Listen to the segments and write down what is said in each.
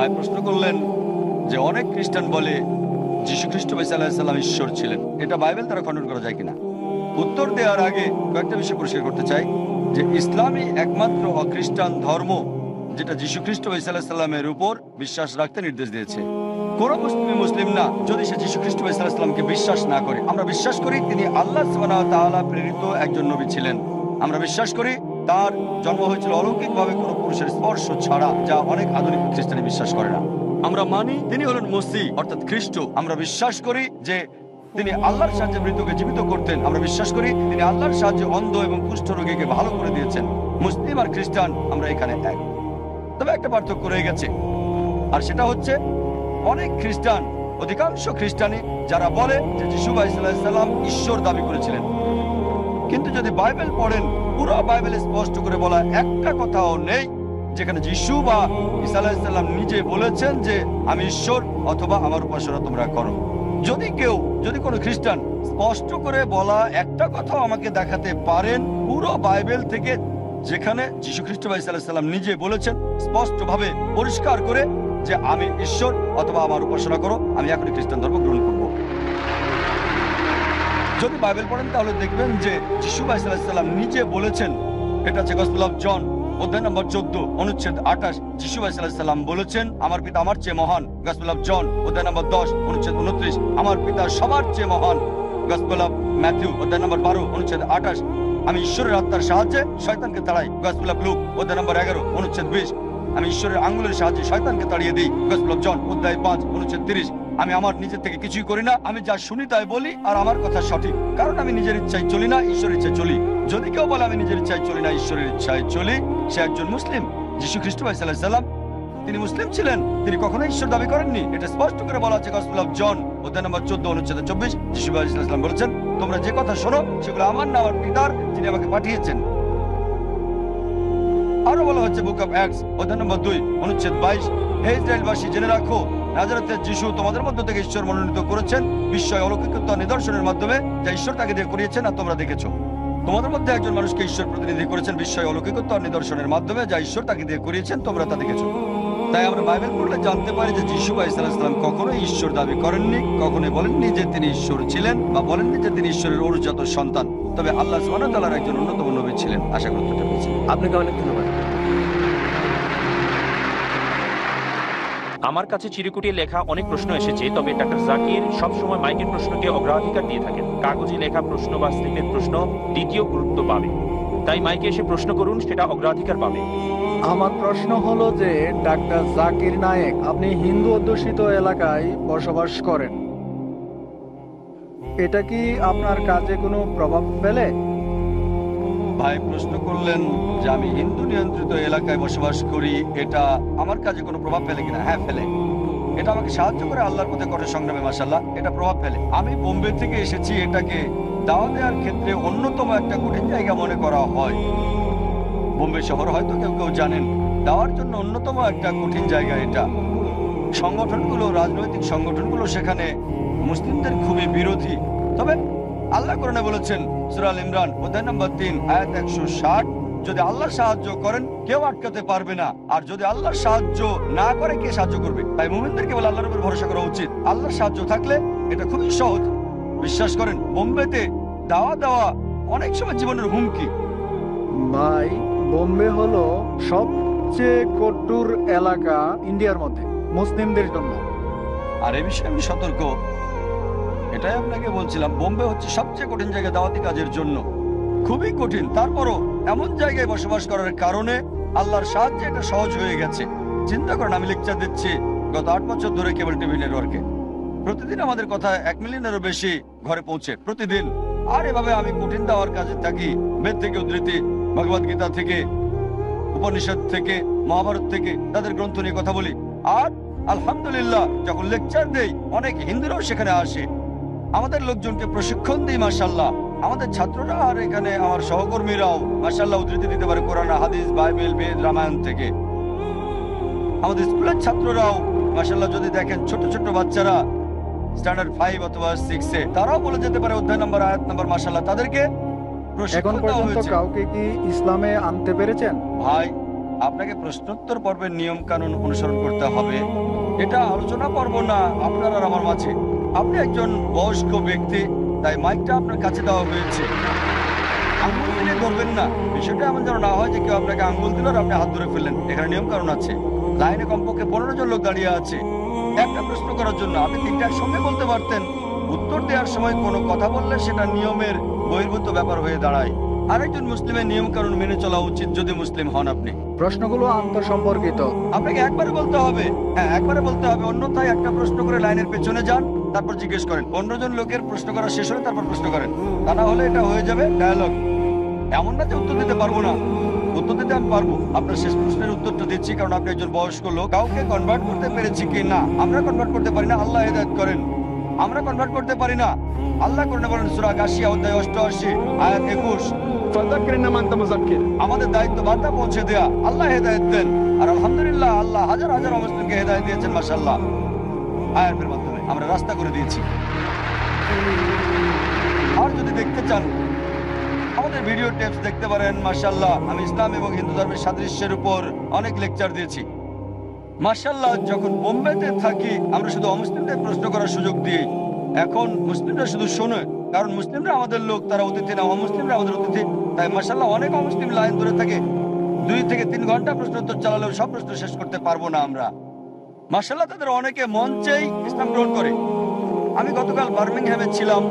ভাই প্রশ্ন করলেন যে অনেক খ্রিস্টান বলে যীশু খ্রিস্ট ঈসা আলাইহিস সালাম ঈশ্বর ছিলেন, এটা বাইবেল দ্বারা খণ্ডন করা যায় কিনা। উত্তর দেওয়ার আগে কয়েকটা বিষয় পরিষ্কার করতে চাই যে ইসলামই একমাত্র অখ্রিস্টান ধর্ম যেটা যীশু খ্রিস্ট ঈসা আলাইহিস সালামের উপর বিশ্বাস রাখতে নির্দেশ দিয়েছে। কোন মুসলিম না যদি সে যীশু খ্রিস্ট ঈসা আলাইহিস সালামকে বিশ্বাস না করে। আমরা বিশ্বাস করি তিনি আল্লাহ সুবহানাহু ওয়া তাআলা প্রেরিত একজন নবী ছিলেন। আমরা বিশ্বাস করি তার জন্ম হয়েছিল অলৌকিকভাবে কোনো পুরুষের স্পর্শ ছাড়া, যা অনেক আধুনিক খ্রিস্টানি বিশ্বাস করে না। আমরা মানি তিনি হলেন মসিহ অর্থাৎ খ্রিস্ট। আমরা বিশ্বাস করি যে তিনি আল্লাহর সাহায্যে মৃতকে জীবিত করতেন। আমরা বিশ্বাস করি তিনি আল্লাহর সাহায্যে অন্ধ এবং কুষ্ঠ রোগীকে ভালো করে দিয়েছেন। মুসলিম আর খ্রিস্টান আমরা এখানে এক, তবে একটা পার্থক্য রয়ে গেছে, আর সেটা হচ্ছে অনেক খ্রিস্টান, অধিকাংশ খ্রিস্টানি যারা বলে যে যীশু ঈসা আলাইহিস সালাম ঈশ্বর দাবি করেছিলেন। কিন্তু যদি বাইবেল পড়েন, পুরো বাইবেলে স্পষ্ট করে বলা একটা কথাও নেই যেখানে যীশু বা ঈসা আলাইহিস সালাম নিজে বলেছেন যে আমি ঈশ্বর অথবা আমার উপাসনা তোমরা করো। যদি কোনো খ্রিস্টান স্পষ্ট করে বলা একটা কথাও আমাকে দেখাতে পারেন পুরো বাইবেল থেকে যেখানে যীশু খ্রিস্ট বা ঈসা আলাইহিস সালাম নিজে বলেছেন স্পষ্টভাবে পরিষ্কার করে যে আমি ঈশ্বর অথবা আমার উপাসনা করো, আমি এখনই খ্রিস্টান ধর্ম গ্রহণ করব। যদি বাইবেল পড়েন তাহলে দেখবেন যে যীশু ঈসা আলাইহিস সালাম নিজে বলেছেন, এটা আছে গসপেল অফ জন অধ্যায় নম্বর 14 অনুচ্ছেদ 28। যীশু ঈসা আলাইহিস সালাম বলেছেন আমার পিতা আমার চেয়ে মহান। গসপেল অফ জন অধ্যায় নম্বর 10 অনুচ্ছেদ 29। আমার পিতা সবার চেয়ে মহান। গসপেল অফ ম্যাথিউ অধ্যায় নম্বর 12 অনুচ্ছেদ 28। আমি ঈশ্বরের আত্মার সাহায্যে শয়তানকে তাড়াই। গসপেল অফ লুক অধ্যায় নম্বর 11 অনুচ্ছেদ 20। আমি ঈশ্বরের আঙ্গুলের সাহায্যে শয়তানকে তাড়িয়ে দিই। গসপেল অফ জন অধ্যায় 5 অনুচ্ছেদ 30। আমি আমার নিজের থেকে কিছুই করি না, আমি যা শুনি তাই বলি, আর আমার কথা সঠিক, কারণ আমি নিজের ইচ্ছায় চলি না, ঈশ্বরের ইচ্ছায় চলি। যদি কেউ বলে আমি নিজের ইচ্ছায় চলি না, ঈশ্বরের ইচ্ছায় চলি, সে একজন মুসলিম। যীশু খ্রিস্ট ঈসা আলাইহিস সালাম তিনি মুসলিম ছিলেন, তিনি কখনোই ঈশ্বর দাবি করেননি। এটা স্পষ্ট করে বলা আছে গসপেল অফ জন অধ্যায় নম্বর 14 অনুচ্ছেদ 24। যীশু ঈসা আলাইহিস সালাম বলেছেন তোমরা যে কথা শোনো সেগুলো আমার না, আমার পিতার যিনি আমাকে পাঠিয়েছেন। আরো বলা হচ্ছে বুক অফ অ্যাক্টস অধ্যায় নম্বর 2 অনুচ্ছেদ 22, হে ইসরায়েলবাসী জেনে রাখো নাজারেতের যীশু তোমাদের মধ্য থেকে ঈশ্বর মনোনীত করেছেন বিস্ময় অলৌকিকত্ব নিদর্শনের মাধ্যমে, যা ঈশ্বর তাকে দিয়ে করিয়েছেন আর তোমরা দেখেছো। তোমাদের মধ্যে একজন মানুষকে ঈশ্বর প্রতিনিধি করেছেন বিস্ময় অলৌকিকত্ব নিদর্শনের মাধ্যমে, যা ঈশ্বর তাকে দিয়ে করিয়েছেন, তোমরা তা দেখেছো। তাই আমরা বাইবেল পড়লে জানতে পারি যে যীশু ঈসা আলাইহিস সালাম কখনোই ঈশ্বর দাবি করেননি, কখনোই বলেননি যে তিনি ঈশ্বর ছিলেন বা বলেননি যে তিনি ঈশ্বরের অরুজাত সন্তান। তবে আল্লাহ সুবহানাহু ওয়া তাআলার একজন অন্যতম নবী ছিলেন। আশা করি উত্তরটা পেয়েছেন। আপনাকে অনেক ধন্যবাদ। আমার কাছে চিরকুটে লেখা অনেক প্রশ্ন এসেছে, তবে ডাক্তার জাকির সবসময় মাইকের প্রশ্নকে অগ্রাধিকার দিয়ে থাকেন। কাগজে লেখা প্রশ্ন বা স্লিপের প্রশ্ন দ্বিতীয় গুরুত্ব পাবে, তাই মাইকে এসে প্রশ্ন করুন, সেটা অগ্রাধিকার পাবে। আমার প্রশ্ন হলো যে ডাক্তার জাকির নায়েক, আপনি হিন্দু অধ্যুষিত এলাকায় বসবাস করেন, এটা কি আপনার কাজে কোনো প্রভাব ফেলে? ভাই প্রশ্ন করলেন যে আমি হিন্দু নিয়ন্ত্রিত এলাকায় বসবাস করি, এটা আমার কাজে কোনো প্রভাব ফেলে কিনা। হ্যাঁ, ফেলে। এটা আমাকে সাহায্য করে আল্লাহর পথে কঠোর সংগ্রামে, মাশাআল্লাহ, এটা প্রভাব ফেলে। আমি বোম্বে থেকে এসেছি, এটাকে দাওয়া দেওয়ার ক্ষেত্রে অন্যতম একটা কঠিন জায়গা মনে করা হয়। বোম্বে শহর হয়তো কেউ কেউ জানেন, দেওয়ার জন্য অন্যতম একটা কঠিন জায়গা এটা। সংগঠনগুলো, রাজনৈতিক সংগঠনগুলো সেখানে মুসলিমদের খুবই বিরোধী। তবে আল্লাহ কোরআনে বলেছেন সূরা আল ইমরান অধ্যায় নম্বর 3 আয়াত 160, যদি আল্লাহ সাহায্য করেন কেউ আটকাতে পারবে না, আর যদি আল্লাহ সাহায্য না করে কে সাহায্য করবে? তাই মুমিনদেরকে বলে আল্লাহর উপর ভরসা করা উচিত। আল্লাহর সাহায্য থাকলে এটা খুবই সহজ। বিশ্বাস করেন বোম্বেতে দাওয়া দেওয়া অনেক সময় জীবনের হুমকি। ভাই, বোম্বে হলো সবচেয়ে কঠোর এলাকা ইন্ডিয়ার মধ্যে মুসলিমদের জন্য। আর এই বিষয়ে আমি সতর্ক, এটাই আপনাকে বলছিলাম, বোম্বে হচ্ছে সবচেয়ে কঠিন জায়গা দাওয়াতি কাজের জন্য, খুবই কঠিন। তারপরও এমন জায়গায় বসবাস করার কারণে আল্লাহর সাহায্যে এটা সহজ হয়ে গেছে। চিন্তা করেন, আমি লেকচার দিচ্ছি গত 8 বছর ধরে কেবল টিভি নেটওয়ার্কে। প্রতিদিন আমাদের কথা 1 মিলিয়নেরও বেশি ঘরে পৌঁছে, প্রতিদিন। আর এভাবে আমি কঠিন দাওয়ার কাজে থাকি। বেদ থেকে উদ্ধৃতি, ভগবদ গীতা থেকে, উপনিষদ থেকে, মহাভারত থেকে, তাদের গ্রন্থ নিয়ে কথা বলি। আর আলহামদুলিল্লাহ যখন লেকচার দেই অনেক হিন্দুরাও সেখানে আসে। আমাদের লোকজনকে প্রশিক্ষণ দিই, মাশাআল্লাহ। আমাদের ছাত্ররা আর এখানে আমার সহকর্মীরাও মাশাআল্লাহ উদ্ধৃতি দিতে পারে কোরআন, হাদিস, বাইবেল, বেদ, রামায়ণ থেকে। আমাদের স্কুলের ছাত্ররাও মাশাআল্লাহ, যদি দেখেন ছোট ছোট বাচ্চারা স্ট্যান্ডার্ড 5 অথবা 6 এ, তারাও বলে যেতে পারে অধ্যায় নম্বর, আয়াত নম্বর, মাশাআল্লাহ। তাদেরকে এখন পর্যন্ত কাউকে কি ইসলামে আনতে পেরেছেন? ভাই আপনাকে প্রশ্নোত্তর পর্বের নিয়ম কানুন অনুসরণ করতে হবে। এটা আলোচনা পর্ব না আপনার আর আমার মাঝে। আপনি একজন বয়স্ক ব্যক্তি, তাই মাইকটা আপনার কাছে দেওয়া হয়েছে। আঙ্গুল দিলে ধরবেন না। বিষয়টা এমন যেন না হয় যে কেউ আপনাকে আঙ্গুল দিল আর আপনি হাত ধরে ফেললেন। এখানে নিয়ম কানুন আছে। লাইনে কমপক্ষে 15 জন লোক দাঁড়িয়ে আছে একটা প্রশ্ন করার জন্য। আপনি তিনটা একসঙ্গে বলতে পারতেন। উত্তর দেওয়ার সময় কোনো কথা বললে সেটা নিয়মের বহির্ভূত ব্যাপার হয়ে দাঁড়ায়। আরেকজন মুসলিমের নিয়ম কানুন মেনে চলা উচিত যদি মুসলিম হন আপনি। প্রশ্নগুলো আন্তঃসম্পর্কিত। আপনাকে একবারে বলতে হবে, হ্যাঁ একবারে বলতে হবে, অন্যথায় একটা প্রশ্ন করে লাইনের পেছনে যান, তারপর জিজ্ঞেস করেন। 15 জন লোকের প্রশ্ন করা শেষ হলে তারপর প্রশ্ন করেন। তা না হলে এটা হয়ে যাবে ডায়ালগ। এমন না যে উত্তর দিতে পারবো না, উত্তর দিতে আমি পারবো। আপনার শেষ প্রশ্নের উত্তরটা দিচ্ছি কারণ আপনি একজন বয়স্ক লোক। কাউকে কনভার্ট করতে পেরেছি কি না? আমরা কনভার্ট করতে পারি না, আল্লাহ হেদায়েত করেন। আমরা কনভার্ট করতে পারি না। আল্লাহ করেন বলেন সূরা গাশিয়া অধ্যায় 88 আয়াত 21, আমাদের দায়িত্ব বার্তা পৌঁছে দেয়া, আল্লাহ হেদায়েত দেন। আর আলহামদুলিল্লাহ আল্লাহ হাজার হাজার মুসলিমকে হেদায়েত দিয়েছেন মাশাআল্লাহ। আয়াতের মাধ্যমে আমরা রাস্তা করে দিয়েছি। আর যদি দেখতে চান আমাদের ভিডিও টেপস দেখতে পারেন। মাশাআল্লাহ আমি ইসলাম এবং হিন্দু ধর্মের সাদৃশ্যের উপর অনেক লেকচার দিয়েছি। মাশাআল্লাহ যখন বোম্বেতে থাকি আমরা শুধু অমুসলিমদের প্রশ্ন করার সুযোগ দিই। এখন মুসলিমরা শুধু শোনে, কারণ মুসলিমরা আমাদের লোক, তারা অতিথি না, অমুসলিমরা আমাদের অতিথি। তাই মাশাআল্লাহ অনেক অমুসলিম লাইন ধরে থাকে। 2 থেকে 3 ঘন্টা প্রশ্নোত্তর চালালেও সব প্রশ্ন শেষ করতে পারবো না আমরা। মাশাআল্লাহ তাদের অনেকে মঞ্চেই ইসলাম গ্রহণ করে। আমি গতকাল বার্মিংহামে ছিলাম,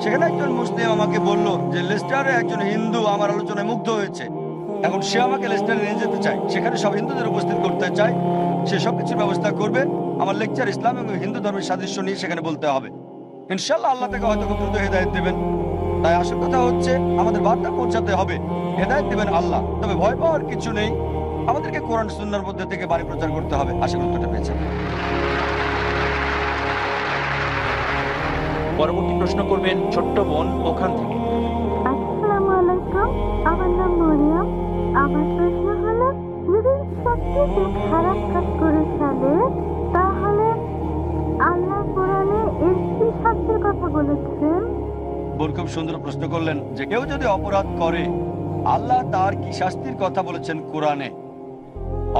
সেখানে একজন মুসলিম আমাকে বলল যে লেস্টারে একজন হিন্দু আমার আলোচনায় মুগ্ধ হয়েছে। এখন সে আমাকে লেস্টারে নিয়ে যেতে চায়, সেখানে সব হিন্দুদের উপস্থিত করতে চায়। সে সব কিছুর ব্যবস্থা করবে। আমার লেকচার ইসলাম এবং হিন্দু ধর্মের সাদৃশ্য নিয়ে সেখানে বলতে হবে। ইনশাআল্লাহ আল্লাহ তাকে হয়তো খুব দ্রুত হেদায়েত দেবেন। তাই আসল কথা হচ্ছে আমাদের বার্তা পৌঁছাতে হবে। হেদায়েত দেবেন আল্লাহ, তবে ভয় পাওয়ার কিছু নেই। আমাদেরকে কোরআন সুন্নাহর মধ্যে থেকে বাণী প্রচার করতে হবে। আশা করি উত্তরটা পেয়েছেন। পরবর্তী প্রশ্ন করবেন ছোট্ট বোন ওখান থেকে। আসসালামু আলাইকুম, আমার নাম মরিয়ম। আমার প্রশ্ন হলো, যদি সবচেয়ে খারাপ কাজ করে ফেলে তাহলে আল্লাহ কোরআনে এর কি শাস্তির কথা বলেছেন? বোন খুব সুন্দর প্রশ্ন করলেন যে কেউ যদি অপরাধ করে আল্লাহ তার কি শাস্তির কথা বলেছেন কোরআনে।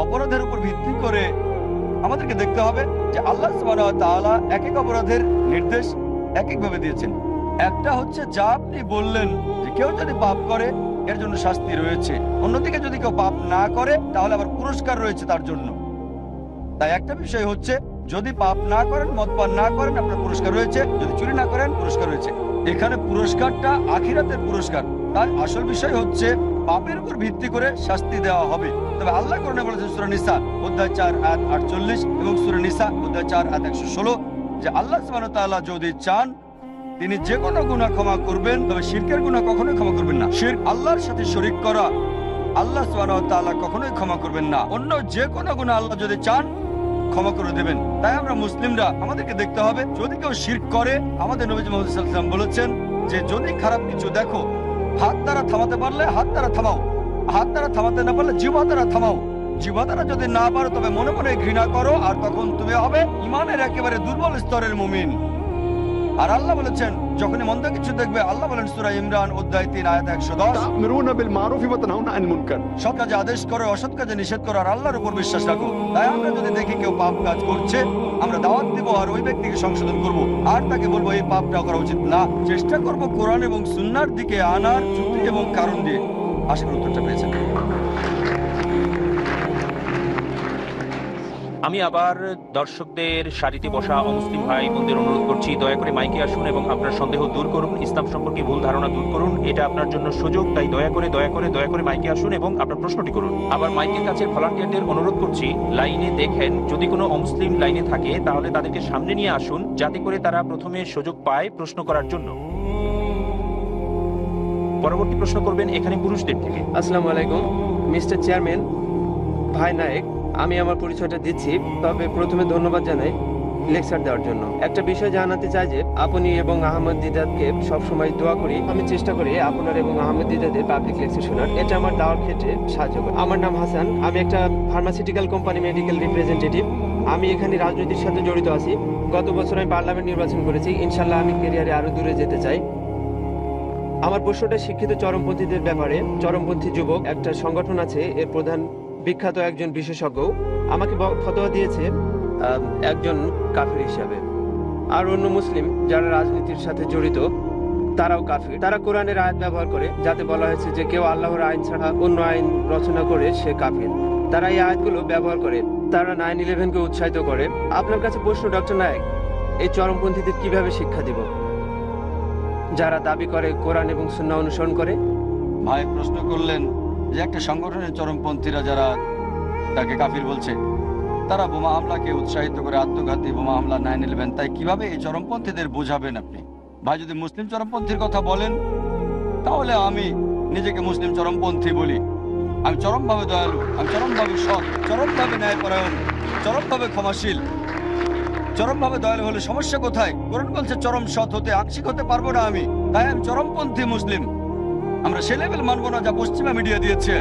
অপরাধের উপর ভিত্তি করে আমাদেরকে দেখতে হবে যে আল্লাহ সুবহানাহু ওয়া তাআলা এক এক অপরাধের নির্দেশ এক একভাবে দিয়েছেন। একটা হচ্ছে যা আপনি বললেন যে কেউ যদি পাপ করে এর জন্য শাস্তি রয়েছে, অন্যদিকে যদি কেউ পাপ না করে তাহলে আবার পুরস্কার রয়েছে তার জন্য। তাই একটা বিষয় হচ্ছে যদি পাপ না করেন, মদ পান না করেন, আপনার পুরস্কার রয়েছে। যদি চুরি না করেন পুরস্কার রয়েছে। এখানে পুরস্কারটা আখিরাতের পুরস্কার। তাই আসল বিষয় হচ্ছে পাপের উপর ভিত্তি করে শাস্তি দেওয়া হবে। তবে আল্লাহ কোরআনে বলেছেন সূরা নিসা অধ্যায় 4 আয়াত 48 এবং সূরা নিসা অধ্যায় 4 আয়াত 116 যে আল্লাহ সুবহানাহু ওয়া তাআলা যদি চান তিনি যে কোনো গুনাহ ক্ষমা করবেন, তবে শিরকের গুনাহ কখনোই ক্ষমা করবেন না। শিরক আল্লাহর সাথে শরীক করা আল্লাহ সুবহানাহু ওয়া তাআলা কখনোই ক্ষমা করবেন না। অন্য যে কোনো গুনাহ আল্লাহ যদি চান ক্ষমা করে দেবেন। তাই আমরা মুসলিমরা আমাদেরকে দেখতে হবে যদি কেউ শিরক করে, আমাদের নবী মুহাম্মদ সাল্লাল্লাহু আলাইহি ওয়াসাল্লাম বলেছেন যে যদি খারাপ কিছু দেখো হাত দ্বারা থামাতে পারলে হাত দ্বারা থামাও, হাত দ্বারা থামাতে না পারলে জিহ্বা দ্বারা থামাও। জিহ্বা দ্বারা যদি না পারো তবে মনে মনে ঘৃণা করো, আর তখন তুমি হবে ঈমানের একেবারে দুর্বল স্তরের মুমিন। আর আল্লাহ বলেছেন যখনই মন্দ কিছু দেখবে, আল্লাহ বলেন সূরা ইমরান অধ্যায় 3 আয়াত 110 সৎ কাজে আদেশ করো, অসৎ কাজে নিষেধ করো, আর আল্লাহর উপর বিশ্বাস রাখো। তাই আমরা যদি দেখি কেউ পাপ কাজ করছে আমরা দাওয়াত দিব আর ওই ব্যক্তিকে সংশোধন করব, আর তাকে বলবো এই পাপটা করা উচিত না। চেষ্টা করব কোরআন এবং সুন্নাহর দিকে আনার যুক্তি এবং কারণ দিয়ে। আশা করি উত্তরটা পেয়েছেন। আমি আবার দর্শকদের সারিতে বসা অমুসলিম ভাই বোনদের অনুরোধ করছি দয়া করে মাইকে আসুন এবং আপনার সন্দেহ দূর করুন, ইসলাম সম্পর্কে ভুল ধারণা দূর করুন। এটা আপনার জন্য সুযোগ, তাই দয়া করে মাইকে আসুন এবং আপনার প্রশ্নটি করুন। আবার মাইকের কাছে ভলান্টিয়ারদের অনুরোধ করছি লাইনে দেখেন যদি কোনো অমুসলিম লাইনে থাকে তাহলে তাদেরকে সামনে নিয়ে আসুন যাতে করে তারা প্রথমে সুযোগ পায় প্রশ্ন করার জন্য। পরবর্তী প্রশ্ন করবেন এখানে পুরুষদের থেকে। আসসালামু আলাইকুম মিস্টার চেয়ারম্যান ভাই নায়েক, আমি আমার পরিচয়টা দিচ্ছি। তবে প্রথমে ধন্যবাদ জানাই লেকচার দেওয়ার জন্য। একটা বিষয় জানাতে চাই যে আপনি এবং আহমদ দিদাতকে সবসময় দোয়া করি। আমি চেষ্টা করি আপনার এবং আহমদ দিদাদের পাবলিক লেকচার শোনার। এটা আমার দাওয়ার ক্ষেত্রে সাহায্য করে। আমার নাম হাসান, আমি একটা ফার্মাসিউটিক্যাল কোম্পানি মেডিকেল রিপ্রেজেন্টেটিভ। আমি এখানে রাজনীতির সাথে জড়িত আছি। গত বছর আমি পার্লামেন্ট নির্বাচন করেছি। ইনশাল্লাহ আমি ক্যারিয়ারে আরো দূরে যেতে চাই। আমার প্রশ্নটা শিক্ষিত চরমপন্থীদের ব্যাপারে। চরমপন্থী যুবক একটা সংগঠন আছে, এর প্রধান বিখ্যাত একজন বিশেষজ্ঞ আমাকে ফতোয়া দিয়েছে একজন কাফির হিসাবে। আর অন্য মুসলিম যারা রাজনীতির সাথে জড়িত তারাও কাফির। তারা কোরআনের আয়াত ব্যবহার করে, যাতে বলা হয়েছে যে কেউ আল্লাহর আইন ছাড়া অন্য আইন রচনা করে সে কাফির। তারা এই আয়াতগুলো ব্যবহার করে, তারা 9/11-কে উৎসাহিত করে। আপনার কাছে প্রশ্ন ডক্টর নায়েক, এই চরমপন্থীদের কিভাবে শিক্ষা দিব যারা দাবি করে কোরআন এবং সুন্নাহ অনুসরণ করে? ভাই প্রশ্ন করলেন যে একটা সংগঠনের চরমপন্থীরা যারা তাকে কাফির বলছে, তারা বোমা হামলাকে উৎসাহিত করে, আত্মঘাতী বোমা হামলা 9/11, তাই কিভাবে এই চরমপন্থীদের বোঝাবেন আপনি? ভাই যদি মুসলিম চরমপন্থীর কথা বলেন, তাহলে আমি নিজেকে মুসলিম চরমপন্থী বলি। আমি চরমভাবে দয়ালু, আমি চরমভাবে সৎ, চরমভাবে ন্যায়পরায়ণ, চরমভাবে ক্ষমাশীল। চরমভাবে দয়ালু হলে সমস্যা কোথায়? কোরআন বলছে চরম সৎ হতে, আংশিক হতে পারবো না আমি, তাই আমি চরমপন্থী মুসলিম। আমরা সে লেভেল মানবো না যা পশ্চিমা মিডিয়া দিয়েছে।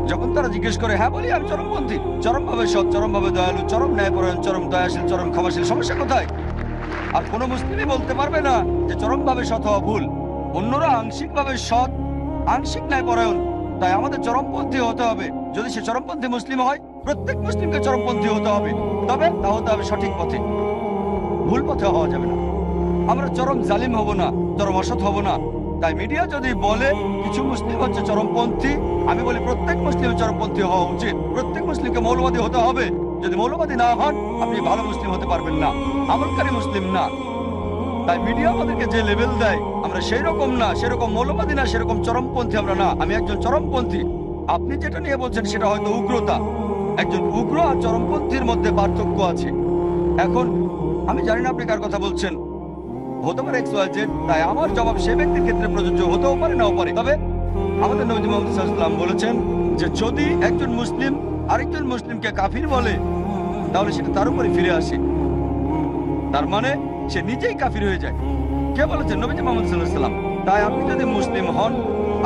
যখন তারা জিজ্ঞেস করে, হ্যাঁ বলি আমি চরমপন্থী, চরমভাবে সৎ, চরমভাবে দয়ালু, চরম ন্যায়পরায়ণ, চরম দয়াশীল, চরম ক্ষমাশীল। সমস্যা কোথায়? আর কোনো মুসলিমই বলতে পারবে না যে চরমভাবে সৎ হওয়া ভুল। অন্যরা আংশিকভাবে সৎ, আংশিক ন্যায়পরায়ণ, তাই আমাদের চরমপন্থী হতে হবে। যদি সে চরমপন্থী মুসলিম হয়, প্রত্যেক মুসলিমকে চরমপন্থী হতে হবে, তবে তা হতে হবে সঠিক পথে, ভুল পথে হওয়া যাবে না। আমরা চরম জালিম হব না, চরম অসৎ হব না। তাই মিডিয়া যদি বলে কিছু মুসলিম হচ্ছে চরমপন্থী, আমি বলি প্রত্যেক মুসলিম চরমপন্থী হওয়া উচিত। প্রত্যেক মুসলিমকে মৌলবাদী হতে হবে। যদি মৌলবাদী না হন, আপনি ভালো মুসলিম হতে পারবেন না, আমলকারী মুসলিম না। তাই মিডিয়া আমাদেরকে যে লেভেল দেয়, আমরা সেই রকম না, সেরকম মৌলবাদী না, সেরকম চরমপন্থী আমরা না। আমি একজন চরমপন্থী। আপনি যেটা নিয়ে বলছেন সেটা হয়তো উগ্রতা। একজন উগ্র আর চরমপন্থীর মধ্যে পার্থক্য আছে। এখন আমি জানি না আপনি কার কথা বলছেন, হতে পারে XYZ, তাই আমার জবাব সে ব্যক্তির ক্ষেত্রে প্রযোজ্য হতেও পারে, নাও পারে। তবে আমাদের নবী মুহাম্মদ সাল্লাল্লাহু আলাইহি ওয়াসাল্লাম বলেছেন যে যদি একজন মুসলিম আরেকজন মুসলিমকে কাফির বলে, তাহলে সেটা তার উপরে ফিরে আসে। তার মানে সে নিজেই কাফির হয়ে যায়। কে বলেছেন? নবীজি মুহাম্মদ সাল্লাল্লাহু আলাইহি ওয়াসাল্লাম। তাই আপনি যদি মুসলিম হন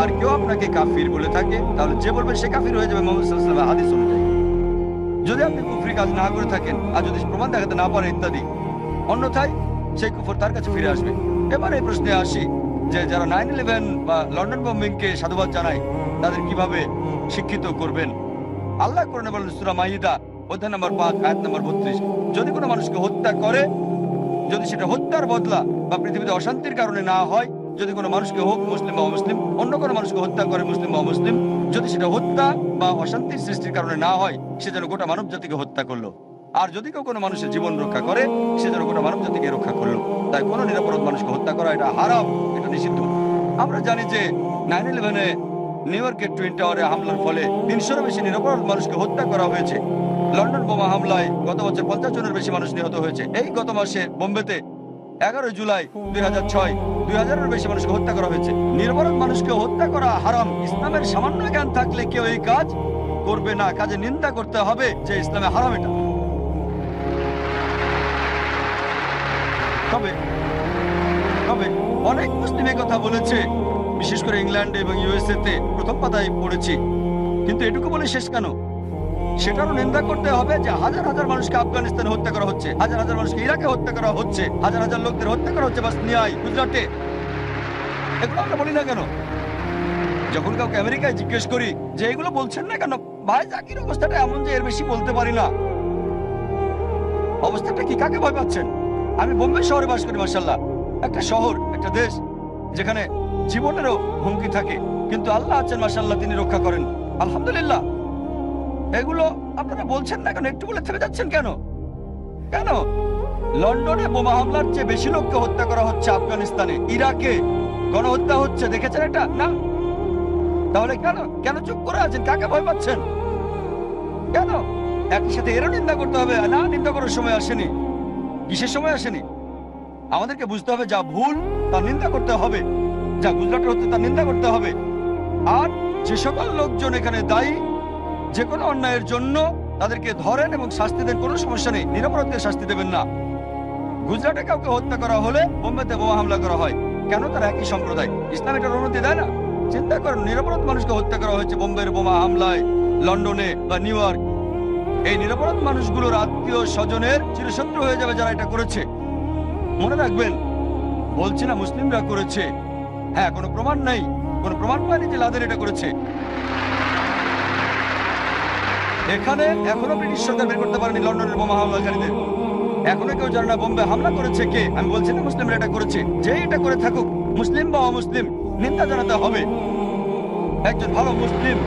আর কেউ আপনাকে কাফির বলে থাকে, তাহলে যে বলবে সে কাফির হয়ে যাবে মুহাম্মদ সাল্লাল্লাহু আলাইহি ওয়াসাল্লামের হাদিস অনুযায়ী। যদি আপনি কুফরি কাজ না করে থাকেন আর যদি প্রমাণ দেখাতে না পারেন ইত্যাদি, অন্যথায় সেই কুফর তার কাছে ফিরে আসবে। এবার এই প্রশ্নে আসি যে যারা 9/11 বা লন্ডন বোম্বিংকে সাধুবাদ জানায়, তাদের কিভাবে শিক্ষিত করবেন? আল্লাহ কোরআনে বলেন সূরা মাইদা অধ্যায় নম্বর 5 আয়াত নম্বর 32, যদি কোনো মানুষকে হত্যা করে, যদি সেটা হত্যার বদলা বা পৃথিবীতে অশান্তির কারণে না হয়, যদি কোনো মানুষকে, হোক মুসলিম বা অমুসলিম, অন্য কোনো মানুষকে হত্যা করে মুসলিম বা অমুসলিম, যদি সেটা হত্যা বা অশান্তির সৃষ্টির কারণে না হয়, সে যেন গোটা মানব জাতিকে হত্যা করলো। আর যদি কেউ কোনো মানুষের জীবন রক্ষা করে, সে যেন গোটা মানব জাতিকে রক্ষা করলো। তাই কোনো নিরাপরাধ মানুষকে হত্যা করা এটা হারাম, এটা নিষিদ্ধ। আমরা জানি যে 9/11-এ নিউ ইয়র্কের টুইন টাওয়ারে হামলার ফলে 300-এরও বেশি নিরাপরাধ মানুষকে হত্যা করা হয়েছে। লন্ডন বোমা হামলায় গত বছর 50 জনের বেশি মানুষ নিহত হয়েছে। এই গত মাসে বোম্বেতে 11 জুলাই 2006 2000-এর বেশি মানুষকে হত্যা করা হয়েছে। নিরপরাধ মানুষকে হত্যা করা হারাম। ইসলামের সামান্য জ্ঞান থাকলে কেউ এই কাজ করবে না। কাজে নিন্দা করতে হবে যে ইসলামে হারাম এটা। তবে অনেক মুসলিম এই কথা বলেছে, বিশেষ করে ইংল্যান্ডে এবং USA-তে প্রথম পাতায় পড়েছি। কিন্তু এটুকু বলে শেষ কেন? সেটারও নিন্দা করতে হবে যে হাজার হাজার মানুষকে আফগানিস্তানে হত্যা করা হচ্ছে, হাজার হাজার মানুষকে ইরাকে হত্যা করা হচ্ছে, হাজার হাজার লোকদের হত্যা করা হচ্ছে বসনিয়ায়, গুজরাটে। এগুলো আমরা বলি না কেন? যখন কাউকে আমেরিকায় জিজ্ঞেস করি যে এগুলো বলছেন না কেন, ভাই জাকির অবস্থাটা এমন যে এর বেশি বলতে পারি না। অবস্থাটা কি? কাকে ভয় পাচ্ছেন? আমি বোম্বে শহরে বাস করি, মাশাআল্লাহ, একটা শহর, একটা দেশ যেখানে জীবনেরও হুমকি থাকে, কিন্তু আল্লাহ আছেন, মাশাআল্লাহ, তিনি রক্ষা করেন, আলহামদুলিল্লাহ। এগুলো আপনারা বলছেন না কেন? একটু বলে থেমে যাচ্ছেন কেন? কেন লন্ডনে বোমা হামলার চেয়ে বেশি লোককে হত্যা করা হচ্ছে, আফগানিস্তানে, ইরাকে গণহত্যা হচ্ছে, দেখেছেন এটা না? তাহলে কেন কেন চুপ করে আছেন? কাকে ভয় পাচ্ছেন? কেন একই সাথে এরও নিন্দা করতে হবে? না, নিন্দা করার সময় আসেনি। কিসের সময় আসেনি? আমাদেরকে বুঝতে হবে যা ভুল তার নিন্দা করতে হবে, যা গুজরাটে হচ্ছে তার নিন্দা করতে হবে। আর যে সকল লোকজন এখানে দায়ী যে কোনো অন্যায়ের জন্য, তাদেরকে ধরেন এবং শাস্তি দেন, কোনো সমস্যা নেই, নিরপরাধকে শাস্তি দেবেন না। গুজরাটে কাউকে হত্যা করা হলে বোম্বেতে বোমা হামলা করা হয় কেন? তারা একই সম্প্রদায়। ইসলাম এটার অনুমতি দেয় না। চিন্তা করেন, নিরপরাধ মানুষকে হত্যা করা হয়েছে বোম্বের বোমা হামলায়, লন্ডনে বা নিউ ইয়র্ক। এই নিরপরাধ মানুষগুলোর আত্মীয় স্বজনের চিরশত্রু হয়ে যাবে যারা এটা করেছে। মনে রাখবেন, বলছি না মুসলিমরা করেছে, হ্যাঁ, কোনো প্রমাণ নাই, কোনো প্রমাণ পায়নি যে লাদেন এটা করেছে। এখানে এখনো ব্রিটিশ সরকার বের করতে পারেনি লন্ডনের বোমা হামলাকারীদের। এখনো কেউ জানে না বোম্বে হামলা করেছে কে। আমি বলছি না মুসলিমরা এটা করেছে, যে এটা করে থাকুক, মুসলিম বা অমুসলিম, নিন্দা জানাতে হবে। একজন ভালো মুসলিম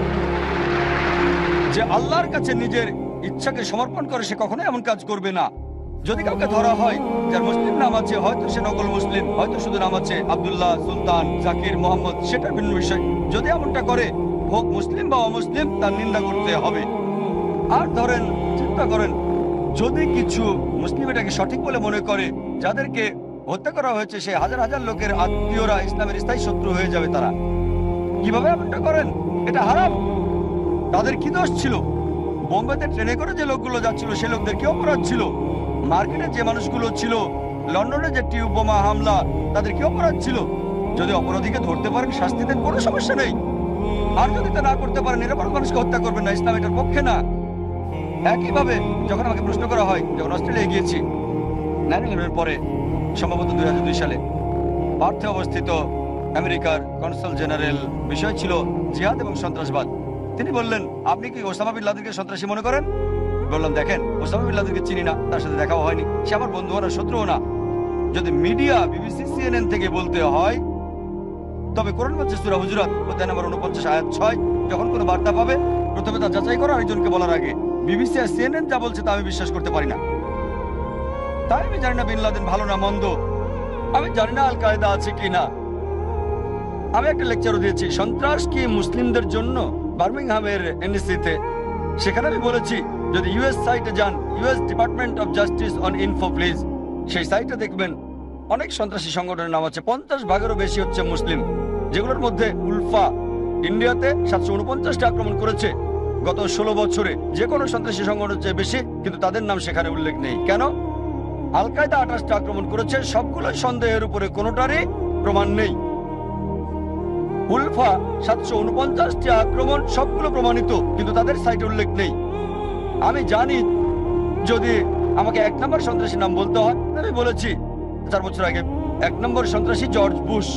যে আল্লাহর কাছে নিজের ইচ্ছাকে সমর্পণ করে, সে কখনো এমন কাজ করবে না। যদি কাউকে ধরা হয় যার মুসলিম নাম আছে, হয়তো সে নকল মুসলিম, হয়তো শুধু নাম আছে আব্দুল্লাহ, সুলতান, জাকির, মোহাম্মদ, সেটা ভিন্ন বিষয়। যদি এমনটা করে, হোক মুসলিম বা অমুসলিম, তার নিন্দা করতে হবে। আর ধরেন, চিন্তা করেন, যদি কিছু মুসলিম এটাকে সঠিক বলে মনে করে, যাদেরকে হত্যা করা হয়েছে সেই হাজার হাজার লোকের আত্মীয়রা ইসলামের স্থায়ী শত্রু হয়ে যাবে। তারা কিভাবে এমনটা করেন? এটা হারাম। তাদের কি দোষ ছিল? বোম্বেতে ট্রেনে করে যে লোকগুলো যাচ্ছিল, সে লোকদের কি অপরাধ ছিল? মার্কেটে যে মানুষগুলো ছিল, লন্ডনে যে টিউব বোমা হামলা, তাদের কি অপরাধ ছিল? যদি অপরাধীকে ধরতে পারেন, শাস্তি দেন, কোনো সমস্যা নেই। আর যদি তা না করতে পারেন, নিরাপরাধ মানুষকে হত্যা করবেন না, ইসলাম এটার পক্ষে না। একইভাবে যখন আমাকে প্রশ্ন করা হয়, যখন অস্ট্রেলিয়া গিয়েছি 9/11-এর পরে, সম্ভবত 2002 সালে, পার্থে অবস্থিত আমেরিকার কনসাল জেনারেল, বিষয় ছিল জিহাদ এবং সন্ত্রাসবাদ। তিনি বললেন, আপনি কি ওসামা বিন লাদেনকে সন্ত্রাসী মনে করেন? বললাম, দেখেন, ওসামা বিন লাদেনকে চিনি না, তার সাথে দেখাও হয়নি, সে আমার বন্ধুও না, শত্রুও না। যদি মিডিয়া, বিবিসি, CNN থেকে বলতে হয়, তবে কোরআন বলছে সূরা হুজুরাত অধ্যায় নম্বর 49 আয়াত 6, যখন কোনো বার্তা পাবে প্রথমে তা যাচাই করো আরেকজনকে বলার আগে। বিবিসি আর CNN যা বলছে তা আমি বিশ্বাস করতে পারি না। তাই আমি জানি না বিন লাদেন ভালো না মন্দ, আমি জানি না আল কায়দা আছে কি না। আমি একটা লেকচারও দিয়েছি, সন্ত্রাস কি মুসলিমদের জন্য, বার্মিংহামের NEC-তে। সেখানে আমি বলেছি, যদি US সাইটে যান, US department of justice on info please, সেই সাইটে দেখবেন অনেক সন্ত্রাসী সংগঠনের নাম আছে, 50 ভাগেরও বেশি হচ্ছে মুসলিম, যেগুলোর মধ্যে উলফা ইন্ডিয়াতে 749টা আক্রমণ করেছে গত 16 বছরে। যে কোনো সন্ত্রাসী সংগঠনের চেয়ে বেশি, কিন্তু তাদের নাম সেখানে উল্লেখ নেই। কেন? আল কায়দা 28টা আক্রমণ করেছে, সবগুলো সন্দেহের উপরে, কোনোটারই প্রমাণ নেই। উলফা 749টি আক্রমণ, সবগুলো প্রমাণিত, কিন্তু তাদের সাইটে উল্লেখ নেই। আমি জানি যদি আমাকে 1 নম্বর সন্ত্রাসী নাম বলতে হয়, আমি বলেছি 4 বছর আগে 1 নম্বর সন্ত্রাসী জর্জ বুশ।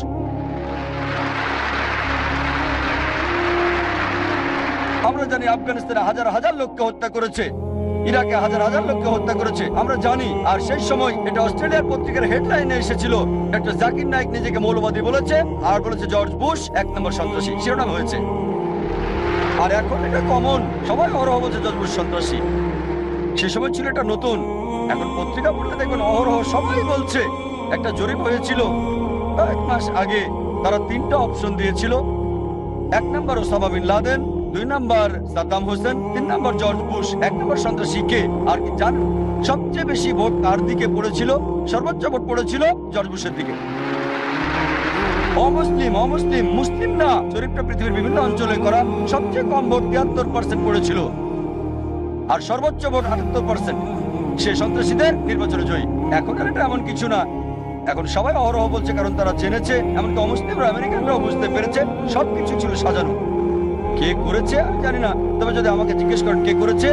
আমরা জানি আফগানিস্তানে হাজার হাজার লোককে হত্যা করেছে, ইরাকে হাজার হাজার লোককে হত্যা করেছে, আমরা জানি। আর সেই সময় এটা অস্ট্রেলিয়ার পত্রিকার হেডলাইনে এসেছিল, ডক্টর জাকির নায়েক নিজেকে মৌলবাদী বলেছে আর বলেছে জর্জ বুশ 1 নম্বর সন্ত্রাসী, শিরোনাম হয়েছে। আর এখন এটা কমন, সবাই অহরহ বলছে জর্জ বুশ সন্ত্রাসী। সে সময় ছিল এটা নতুন, এখন পত্রিকা পড়লে দেখবেন অহরহ সবাই বলছে। একটা জরিপ হয়েছিল 1 মাস আগে, তারা 3টা অপশন দিয়েছিল। 1 নম্বর ওসামা বিন লাদেন, 2 নম্বর সাদ্দাম হোসেন, 3 নম্বর জর্জ বুশ। 1 নম্বর সন্ত্রাসী কে? আর কি জানেন সবচেয়ে বেশি ভোট কার দিকে পড়েছিল? সর্বোচ্চ ভোট পড়েছিল জর্জ বুশের দিকে। অমুসলিম, অমুসলিম, মুসলিম না। জরিপটা পৃথিবীর বিভিন্ন অঞ্চলে করা, সবচেয়ে কম ভোট 73% পড়েছিল, আর সর্বোচ্চ ভোট 78%। সে সন্ত্রাসীদের নির্বাচনে জয়ী। এখন আর এটা এমন কিছু না, এখন সবাই অহরহ বলছে, কারণ তারা জেনেছে, এমনকি অমুসলিমরা, আমেরিকানরাও বুঝতে পেরেছে সবকিছু ছিল সাজানো। কে করেছে আমি জানি না, তবে যদি আমাকে জিজ্ঞেস করেন কে করেছে,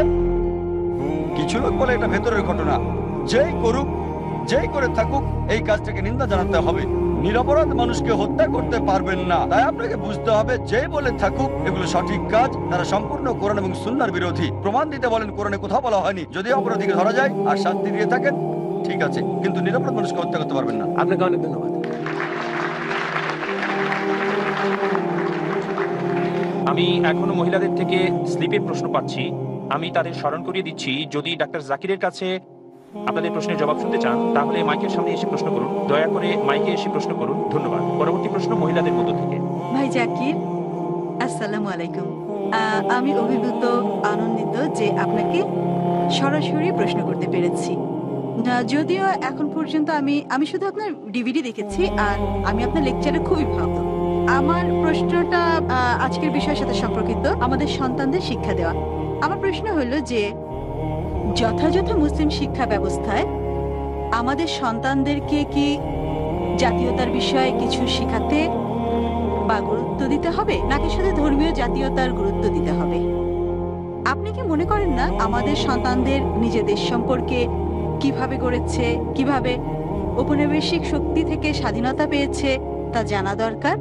কিছু লোক বলে এটা ভেতরের ঘটনা। যেই করুক, যেই করে থাকুক, এই কাজটাকে নিন্দা জানাতে হবে। নিরপরাধ মানুষকে হত্যা করতে পারবেন না। তাই আপনাকে বুঝতে হবে, যেই বলে থাকুক এগুলো সঠিক কাজ, তারা সম্পূর্ণ কোরআন এবং সুন্নাহর বিরোধী। প্রমাণ দিতে বলেন, কোরআনে কোথাও বলা হয়নি। যদি অপরাধীকে ধরা যায় আর শাস্তি দিয়ে থাকেন, ঠিক আছে, কিন্তু নিরপরাধ মানুষকে হত্যা করতে পারবেন না। আপনাকে অনেক ধন্যবাদ। আমি এখনো মহিলাদের থেকে স্লিপের প্রশ্ন পাচ্ছি। আমি তাদের স্মরণ করিয়ে দিচ্ছি, যদি ডাক্তার জাকিরের কাছে আপনাদের প্রশ্নের জবাব শুনতে চান, তাহলে মাইকের সামনে এসে প্রশ্ন করুন। দয়া করে মাইকে এসে প্রশ্ন করুন। ধন্যবাদ। পরবর্তী প্রশ্ন মহিলাদের মধ্য থেকে। ভাই জাকির, আসসালামু আলাইকুম। আমি অভিভূত, আনন্দিত যে আপনাকে সরাসরি প্রশ্ন করতে পেরেছি। যদিও এখন পর্যন্ত আমি শুধু আপনার DVD দেখেছি, আর আমি আপনার লেকচারে খুবই ভালো। আমার প্রশ্নটা আজকের বিষয়ের সাথে সম্পর্কিত, আমাদের সন্তানদের শিক্ষা দেওয়া। আমার প্রশ্ন হলো যে যথাযথ মুসলিম শিক্ষা ব্যবস্থায় আমাদের সন্তানদেরকে কি জাতীয়তার বিষয়ে কিছু শেখাতে বা গুরুত্ব দিতে হবে, নাকি শুধু ধর্মীয় জাতীয়তার গুরুত্ব দিতে হবে? আপনি কি মনে করেন না আমাদের সন্তানদের নিজের দেশ সম্পর্কে কিভাবে গড়েছে, কিভাবে ঔপনিবেশিক শক্তি থেকে স্বাধীনতা পেয়েছে তা জানা দরকার?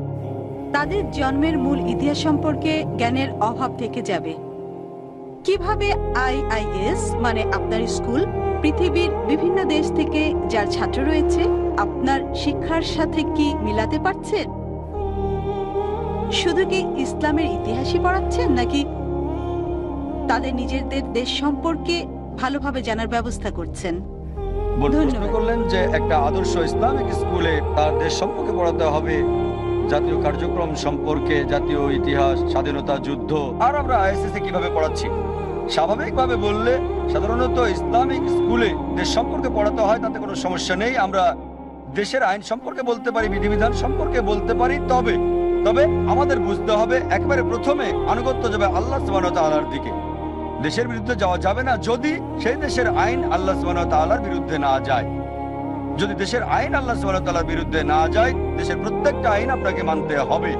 তাদের জন্মের মূল ইতিহাস সম্পর্কে জ্ঞানের অভাব থেকে যাবে। কিভাবে আইআইএস মানে আপনার স্কুল পৃথিবীর বিভিন্ন দেশ থেকে যার ছাত্র রয়েছে আপনার শিক্ষার সাথে কি মিলাতে পারছেন? শুধু কি ইসলামের ইতিহাসই পড়াচ্ছেন নাকি তাদের নিজেদের দেশ সম্পর্কে ভালোভাবে জানার ব্যবস্থা করছেন? বোন প্রশ্ন ধন্যবাদ। করলেন যে একটা আদর্শ ইসলামিক স্কুলে তার দেশ সম্পর্কে পড়াতে হবে, জাতীয় কার্যক্রম সম্পর্কে, জাতীয় ইতিহাস, স্বাধীনতা, যুদ্ধ, আর আমরা আইএসএস কিভাবে পড়াচ্ছি। স্বাভাবিকভাবে বললে সাধারণত ইসলামিক স্কুলে দেশ সম্পর্কে পড়াতে হয়, তাতে কোনো সমস্যা নেই। আমরা দেশের আইন সম্পর্কে বলতে পারি, বিধিবিধান সম্পর্কে বলতে পারি। তবে তবে আমাদের বুঝতে হবে একেবারে প্রথমে আনুগত্য যাবে আল্লাহ সুবহানাহু ওয়া তাআলার দিকে। দেশের বিরুদ্ধে যাওয়া যাবে না যদি সেই দেশের আইন আল্লাহ সুবহানাহু ওয়া তাআলার বিরুদ্ধে না যায়। যদি দেশের আইন আল্লাহ সুবহানাহু ওয়া তাআলার বিরুদ্ধে না যায়, দেশের প্রত্যেকটা আইন আপনাকে মানতে হবে।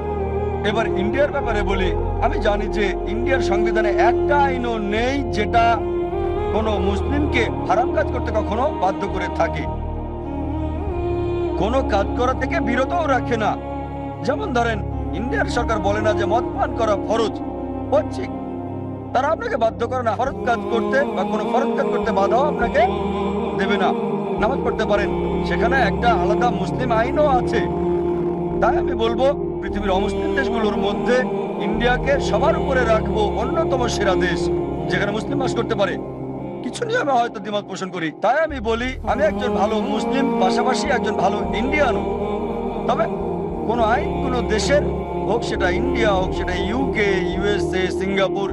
এবার ইন্ডিয়ার ব্যাপারে বলি, আমি জানি যে ইন্ডিয়ার সংবিধানে একটা আইনও নেই যেটা কোনো মুসলিমকে হারাম কাজ করতে কখনো বাধ্য করে থাকে, কোনো কাজ করা থেকে বিরতও রাখে না। যেমন ধরেন, ইন্ডিয়ার সরকার বলে না যে মদ পান করা ফরজ, হচ্ছে তারা আপনাকে বাধ্য করে না ফরজ কাজ করতে, বা কোনো ফরজ কাজ করতে বাধাও আপনাকে দেবে না। নামাজ পড়তে পারেন, সেখানে একটা আলাদা মুসলিম আইনও আছে। তাই আমি বলবো পৃথিবীর অমুসলিম দেশগুলোর মধ্যে ইন্ডিয়াকে সবার উপরে রাখবো, অন্যতম সেরা দেশ যেখানে মুসলিম বাস করতে পারে। কিছু নিয়ে আমি হয়তো দ্বিমত পোষণ করি, তাই আমি বলি আমি একজন ভালো মুসলিম, পাশাপাশি একজন ভালো ইন্ডিয়ানও। তবে কোনো আইন কোনো দেশের হোক, সেটা ইন্ডিয়া হোক, সেটা ইউকে, ইউএসএ, সিঙ্গাপুর,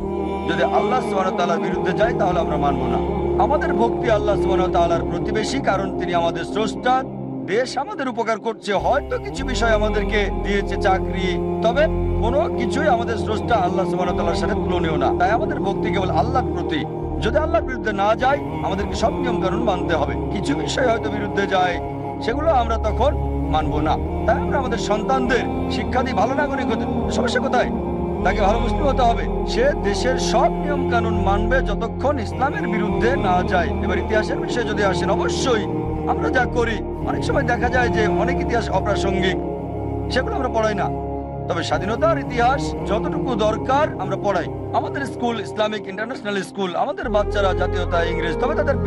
যদি আল্লাহ সুবহানাহু ওয়া তাআলার বিরুদ্ধে যায় তাহলে আমরা মানব না। আমাদের ভক্তি আল্লাহ সুবহানাহু ওয়া তাআলার প্রতিবেশী, কারণ তিনি আমাদের স্রষ্টা। দেশ আমাদের উপকার করছে, হয়তো কিছু বিষয় আমাদেরকে দিয়েছে চাকরি, তবে কোনো কিছুই আমাদের স্রষ্টা আল্লাহ সুবহানাহু ওয়া তাআলার সাথে তুলনীয় না। তাই আমাদের ভক্তি কেবল আল্লাহর প্রতি। যদি আল্লাহর বিরুদ্ধে না যায়, আমাদেরকে সব নিয়ম কানুন মানতে হবে। কিছু বিষয় হয়তো বিরুদ্ধে যায়, সেগুলো আমরা তখন মানবো না। তাই আমরা আমাদের সন্তানদের শিক্ষা দিই ভালো নাগরিক হতে। সমস্যা কোথায়? তাকে ভালো মুসলিম হতে হবে। সে দেশের সব নিয়ম কানুন মানবে যতক্ষণ ইসলামের বিরুদ্ধে না যায়। এবার ইতিহাসের বিষয়ে যদি আসেন, অবশ্যই আমরা যা করি অনেক সময় দেখা যায় যে অনেক ইতিহাস অপ্রাসঙ্গিক, সেগুলো আমরা পড়াই না। তবে স্বাধীনতার ইতিহাস যতটুকু দরকার আমরা পড়াই। আমাদের স্কুল ইসলামিক ইন্টারন্যাশনাল স্কুল, আমাদের বাচ্চারা জাতীয়তা ইংরেজ, তবে তাদের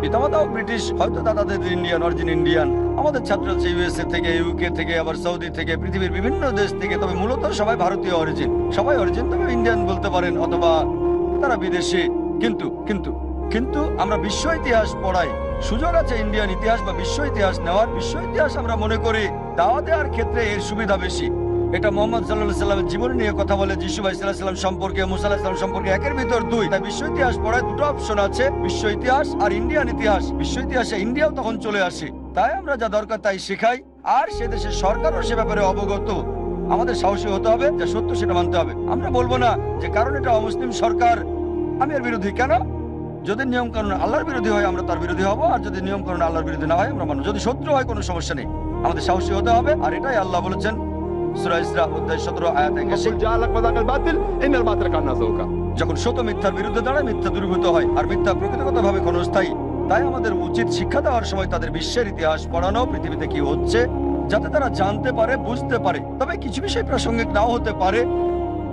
পিতামাতাও ব্রিটিশ, হয়তো তাদের ইন্ডিয়ান, অরিজিন ইন্ডিয়ান। আমাদের ছাত্ররা ইউএসএ থেকে, ইউকে থেকে, আবার সৌদি থেকে, পৃথিবীর বিভিন্ন দেশ থেকে। তবে মূলত সবাই ভারতীয় অরিজিন, সবাই অরিজিন, তবে ইন্ডিয়ান বলতে পারেন, অথবা তারা বিদেশি। কিন্তু কিন্তু কিন্তু আমরা বিশ্ব ইতিহাস পড়াই। সুযোগ আছে ইন্ডিয়ান ইতিহাস বা বিশ্ব ইতিহাস নেওয়ার। বিশ্ব ইতিহাস আমরা মনে করি দাওয়া দেওয়ার ক্ষেত্রে এর সুবিধা বেশি। এটা মোহাম্মদ সাল্লাল্লাহু আলাইহি সাল্লামের জীবন নিয়ে কথা বলে, যিশু আলাইহিস সালাম সম্পর্কে, মুসা আলাইহিস সালাম সম্পর্কে, একের ভিতর দুই। তাই বিশ্ব ইতিহাস পড়ায় দুটো অপশন আছে, বিশ্ব ইতিহাস আর ইন্ডিয়ান ইতিহাস। বিশ্ব ইতিহাসে ইন্ডিয়াও তখন চলে আসে। তাই আমরা যা দরকার তাই শেখাই, আর সে দেশের সরকারও সে ব্যাপারে অবগত। আমাদের সাহসী হতে হবে, যা সত্য সেটা মানতে হবে। আমরা বলবো না যে কারণ এটা অমুসলিম সরকার আমি এর বিরোধী। কেন? যদি নিয়ম কানুন আল্লাহর বিরোধী হয় আমরা তার বিরোধী হব, আর যদি নিয়ম কানুন আল্লাহর বিরোধী না হয় আমরা মানব। যদি শত্রু হয় কোনো সমস্যা নেই, আমাদের সাহসী হতে হবে। আর এটাই আল্লাহ বলেছেন সূরা ইসরা অধ্যায় 17 আয়াত 81, যখন সত্য মিথ্যার বিরুদ্ধে দাঁড়ায় মিথ্যা দূরীভূত হয়, আর মিথ্যা প্রকৃতিগতভাবে ক্ষণস্থায়ী। তাই আমাদের উচিত শিক্ষা দেওয়ার সময় তাদের বিশ্বের ইতিহাস পড়ানো, পৃথিবীতে কি হচ্ছে, যাতে তারা জানতে পারে, বুঝতে পারে। তবে কিছু বিষয় প্রাসঙ্গিক নাও হতে পারে,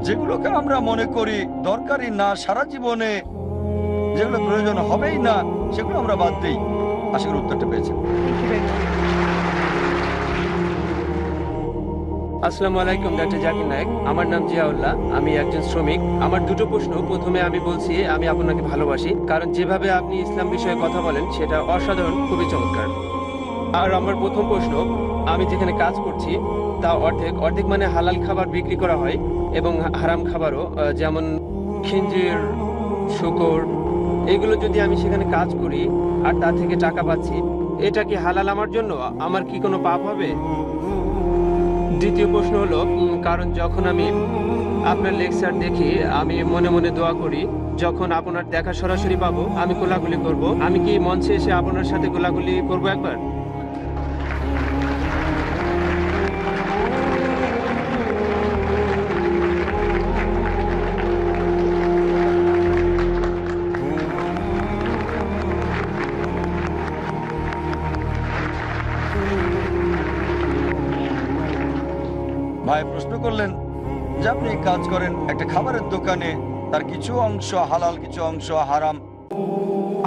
যেগুলোকে আমরা মনে করি দরকারি না, সারা জীবনে যেগুলো প্রয়োজন হবেই না, সেগুলো আমরা বাদ দিই। আশা করি উত্তরটা পেয়েছেন। আসসালামু আলাইকুম ডক্টর জাকির নায়েক। আমার নাম জিয়াউল্লাহ, আমি একজন শ্রমিক। আমার দুটো প্রশ্ন। প্রথমে আমি বলছি আমি আপনাকে ভালোবাসি, কারণ যেভাবে আপনি ইসলাম বিষয়ে কথা বলেন সেটা অসাধারণ, খুবই চমৎকার। আর আমার প্রথম প্রশ্ন, আমি যেখানে কাজ করছি তা অর্ধেক মানে হালাল খাবার বিক্রি করা হয়, এবং হারাম খাবারও, যেমন খিঞ্জির, শুকর, এগুলো যদি আমি সেখানে কাজ করি আর তা থেকে টাকা পাচ্ছি, এটা কি হালাল আমার জন্য? আমার কি কোনো পাপ হবে? দ্বিতীয় প্রশ্ন হলো, কারণ যখন আমি আপনার লেকচার দেখি আমি মনে মনে দোয়া করি, যখন আপনার দেখা সরাসরি পাবো আমি গোলাগুলি করব। আমি কি মঞ্চে এসে আপনার সাথে গোলাগুলি করব একবার? ভাই প্রশ্ন করলেন যে আপনি কাজ করেন একটা খাবারের দোকানে, তার কিছু অংশ হালাল, কিছু অংশ হারাম।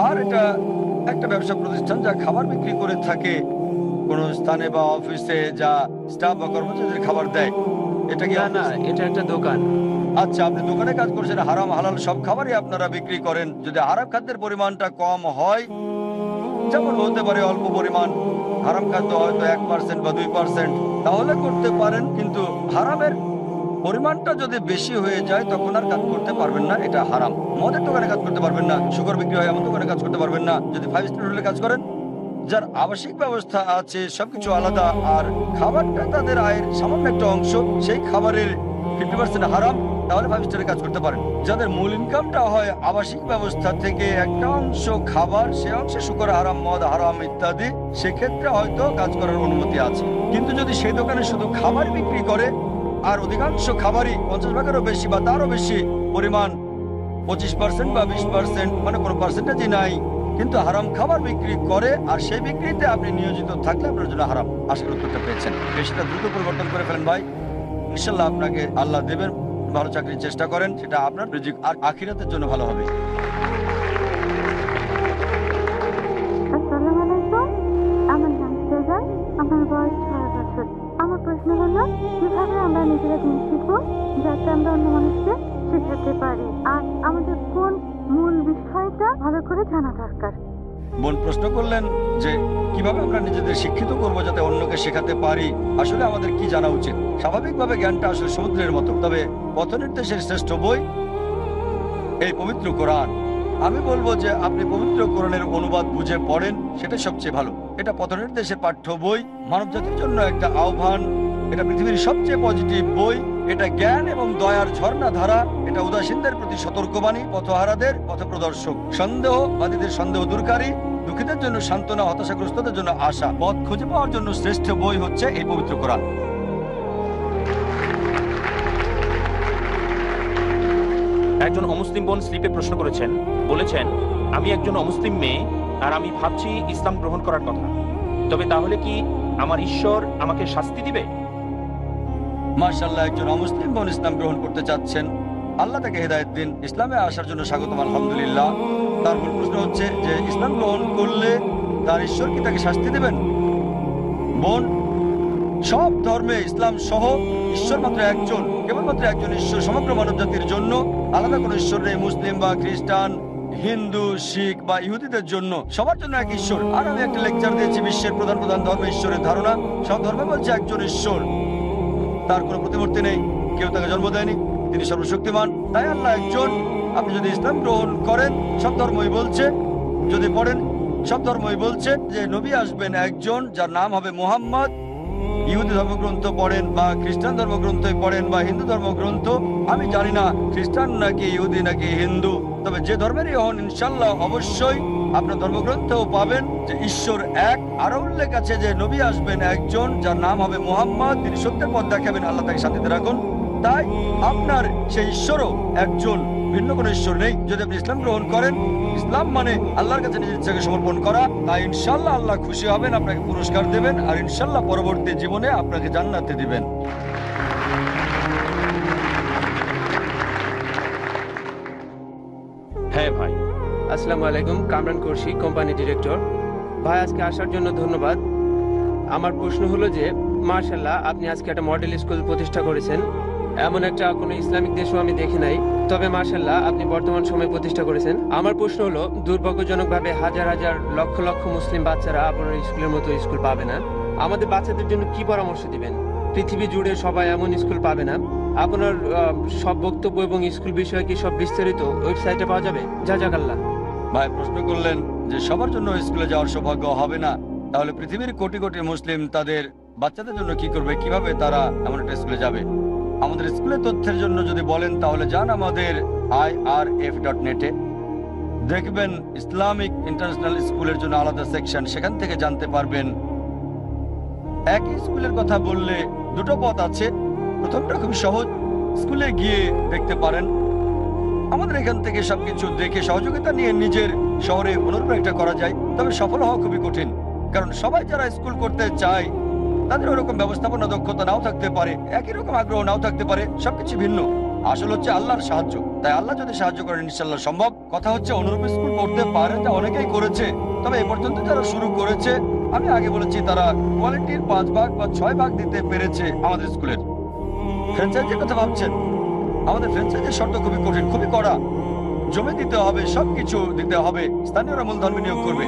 আর এটা একটা ব্যবসা প্রতিষ্ঠান যা খাবার বিক্রি করে থাকে কোনো স্থানে বা অফিসে, যা স্টাফ বা কর্মচারীদের খাবার দেয়। এটা কি? না না, এটা একটা দোকান। আচ্ছা, আপনি দোকানে কাজ করছেন, হারাম হালাল সব খাবারই আপনারা বিক্রি করেন। যদি হারাম খাদ্যের পরিমাণটা কম হয়, যেমন হতে পারে অল্প পরিমাণ, হারাম খাদ্য হয়তো 1% বা 2%, তাহলে করতে পারেন। কিন্তু হারামের পরিমাণটা যদি বেশি হয়ে যায় তখন আর কাজ করতে পারবেন না, এটা হারাম। মদের দোকানে কাজ করতে পারবেন না, শুকর বিক্রি হয় এমন দোকানে কাজ করতে পারবেন না। যদি 5 স্টার হোটেলে কাজ করেন, যার আবাসিক ব্যবস্থা আছে, সবকিছু আলাদা, আর খাবারটা তাদের আয়ের সামান্য একটা অংশ, সেই খাবারের 50% হারাম, তাহলে 5 স্টারে কাজ করতে পারেন। যাদের মূল ইনকামটা হয় আবাসিক ব্যবস্থা থেকে, একটা অংশ খাবার, সে অংশে শুকর হারাম, মদ হারাম ইত্যাদি, সেক্ষেত্রে হয়তো কাজ করার অনুমতি আছে। কিন্তু যদি সেই দোকানে শুধু খাবার বিক্রি করে আর অধিকাংশ খাবারই 50 ভাগেরও বেশি বা তারও বেশি পরিমাণ, 25% বা 20%, মানে কোনো পার্সেন্টেজই নাই, কিন্তু হারাম খাবার বিক্রি করে, আর সেই বিক্রিতে আপনি নিয়োজিত থাকলে আপনার জন্য হারাম। আশা করি উত্তরটা পেয়েছেন। সেটা দ্রুত পরিবর্তন করে ফেলেন ভাই, ইনশাল্লাহ আপনাকে আল্লাহ দেবেন। ভালো চাকরির চেষ্টা করেন, সেটা আপনার রিজিক আর আখিরাতের জন্য ভালো হবে। আসসালামু আলাইকুম, আমার নাম সেজান, আমার বয়স 6 বছর। আমার প্রশ্ন হলো, কিভাবে আমরা নিজেরা দিন শিখবো যাতে আমরা অন্য মানুষকে শেখাতে পারি, আর আমাদের কোন মূল বিষয়টা ভালো করে জানা দরকার? বোন প্রশ্ন করলেন যে কিভাবে আমরা নিজেদের শিক্ষিত করব যাতে অন্যকে শেখাতে পারি। আসলে আমাদের কি জানা উচিত? স্বাভাবিকভাবে জ্ঞানটা আসলে সমুদ্রের মতো, তবে পথনির্দেশের শ্রেষ্ঠ বই এই পবিত্র কোরআন। আমি বলবো যে আপনি পবিত্র কোরআনের অনুবাদ বুঝে পড়েন, সেটা সবচেয়ে ভালো। এটা পথনির্দেশের পাঠ্য বই, মানবজাতির জন্য একটা আহ্বান। এটা পৃথিবীর সবচেয়ে পজিটিভ বই। এটা জ্ঞান এবং দয়ার ঝর্ণা ধারা। এটা উদাসীনদের প্রতি সতর্কবাণী, পথহারাদের পথপ্রদর্শক, সন্দেহবাদীদের সন্দেহ দূরকারী, দুঃখীদের জন্য সান্ত্বনা, হতাশাগ্রস্তদের জন্য আশা। পথ খুঁজে পাওয়ার জন্য শ্রেষ্ঠ বই হচ্ছে এই পবিত্র কোরআন। একজন অমুসলিম বোন স্লিপে প্রশ্ন করেছেন, বলেছেন, আমি একজন অমুসলিম মেয়ে আর আমি ভাবছি ইসলাম গ্রহণ করার কথা, তবে তাহলে কি আমার ঈশ্বর আমাকে শাস্তি দিবে? মাশাআল্লাহ, একজন অমুসলিম বোন ইসলাম গ্রহণ করতে চাচ্ছেন, আল্লাহ তাকে হেদায়েত দিন। ইসলামে আসার জন্য স্বাগতম, আলহামদুলিল্লাহ। তারপর প্রশ্ন হচ্ছে যে ইসলাম গ্রহণ করলে তার ঈশ্বর কি তাকে শাস্তি দেবেন? বোন, সব ধর্মে ইসলাম সহ ঈশ্বর মাত্র একজন, কেবলমাত্র একজন ঈশ্বর সমগ্র মানব জাতির জন্য। আলাদা কোনো ঈশ্বর নেই। মুসলিম বা খ্রিস্টান, হিন্দু, শিখ বা ইহুদিদের জন্য সবার জন্য এক ঈশ্বর। আর আমি একটা লেকচার দিয়েছি বিশ্বের প্রধান প্রধান ধর্মে ঈশ্বরের ধারণা। সব ধর্মে বলছে একজন ঈশ্বর, তার কোনো প্রতিমূর্তি নেই, কেউ তাকে জন্ম দেয়নি, তিনি সর্বশক্তিমান, তাই আল্লাহ একজন। আপনি যদি ইসলাম গ্রহণ করেন, সব ধর্মই বলছে, যদি পড়েন সব ধর্মই বলছে যে নবী আসবেন একজন, যার নাম হবে মুহাম্মদ। ইহুদি ধর্মগ্রন্থ পড়েন বা খ্রিস্টান ধর্মগ্রন্থই পড়েন বা হিন্দু ধর্মগ্রন্থ, আমি জানি না খ্রিস্টান নাকি ইহুদি নাকি হিন্দু, তবে যে ধর্মেরই হন ইনশাল্লাহ অবশ্যই আপনার ধর্মগ্রন্থেও পাবেন যে ঈশ্বর এক। আরো উল্লেখ আছে যে নবী আসবেন একজন, যার নাম হবে মুহাম্মদ, তিনি সত্যের পথ দেখাবেন, আল্লাহ তাকে শান্তিতে রাখুন। তাই আপনার সেই ঈশ্বরও একজন, ভিন্ন কোনো ঈশ্বর নেই। যদি আপনি ইসলাম গ্রহণ করেন, ইসলাম মানে আল্লাহর কাছে নিজের ইচ্ছাকে সমর্পণ করা, তাই ইনশাল্লাহ আল্লাহ খুশি হবেন, আপনাকে পুরস্কার দেবেন, আর ইনশাল্লাহ পরবর্তী জীবনে আপনাকে জান্নাতে দিবেন। হ্যাঁ ভাই। আসসালামু আলাইকুম, কামরান কুরশি, কোম্পানি ডিরেক্টর। ভাই, আজকে আসার জন্য ধন্যবাদ। আমার প্রশ্ন হলো যে, মাশাআল্লাহ, আপনি আজকে একটা মডেল স্কুল প্রতিষ্ঠা করেছেন। এমন একটা কোনো ইসলামিক দেশও আমি দেখি নাই, তবে মাশাআল্লাহ আপনি বর্তমান সময়ে প্রতিষ্ঠা করেছেন। আমার প্রশ্ন হলো, দুর্ভাগ্যজনকভাবে হাজার হাজার লক্ষ লক্ষ মুসলিম বাচ্চারা আপনার স্কুলের মতো স্কুল পাবে না। আমাদের বাচ্চাদের জন্য কি পরামর্শ দিবেন? পৃথিবী জুড়ে সবাই এমন স্কুল পাবে না। আপনার সব বক্তব্য এবং স্কুল বিষয়ে কি সব বিস্তারিত ওয়েবসাইটে পাওয়া যাবে? জাযাকাল্লাহ। ভাই প্রশ্ন করলেন যে সবার জন্য স্কুলে যাওয়ার সৌভাগ্য হবে না, তাহলে পৃথিবীর কোটি কোটি মুসলিম তাদের বাচ্চাদের জন্য কি করবে, কিভাবে তারা এমন একটা স্কুলে যাবে? আমাদের স্কুলের তথ্যের জন্য যদি বলেন তাহলে যান আমাদের irf.net-এ, দেখবেন ইসলামিক ইন্টারন্যাশনাল স্কুলের জন্য আলাদা সেকশন, সেখান থেকে জানতে পারবেন। একই স্কুলের কথা বললে দুটো পথ আছে। প্রথমটা খুব সহজ, স্কুলে গিয়ে দেখতে পারেন। আমাদের এখান থেকে সবকিছু দেখে সহযোগিতা নিয়ে নিজের শহরে পুনর্প্রয়োগটা করা যায়, তবে সফল হওয়া খুবই কঠিন, কারণ সবাই যারা স্কুল করতে চায় তাদের ওরকম ব্যবস্থাপনা দক্ষতা নাও থাকতে পারে, একই রকম আগ্রহ নাও থাকতে পারে, সবকিছু ভিন্ন। আসল হচ্ছে আল্লাহর সাহায্য। তাই আল্লাহ যদি সাহায্য করেন ইনশাল্লাহ সম্ভব। কথা হচ্ছে অনুরূপ স্কুল করতে পারে, যা অনেকেই করেছে, তবে এ পর্যন্ত যারা শুরু করেছে আমি আগে বলেছি তারা কোয়ালিটির 5 ভাগ বা 6 ভাগ দিতে পেরেছে আমাদের স্কুলের। ফ্র্যাঞ্চাইজির কথা ভাবছেন, আমাদের ফ্র্যাঞ্চাইজির শর্ত খুবই কঠিন, খুবই কড়া। জমি দিতে হবে, সবকিছু দিতে হবে, স্থানীয়রা মূলধন বিনিয়োগ করবে,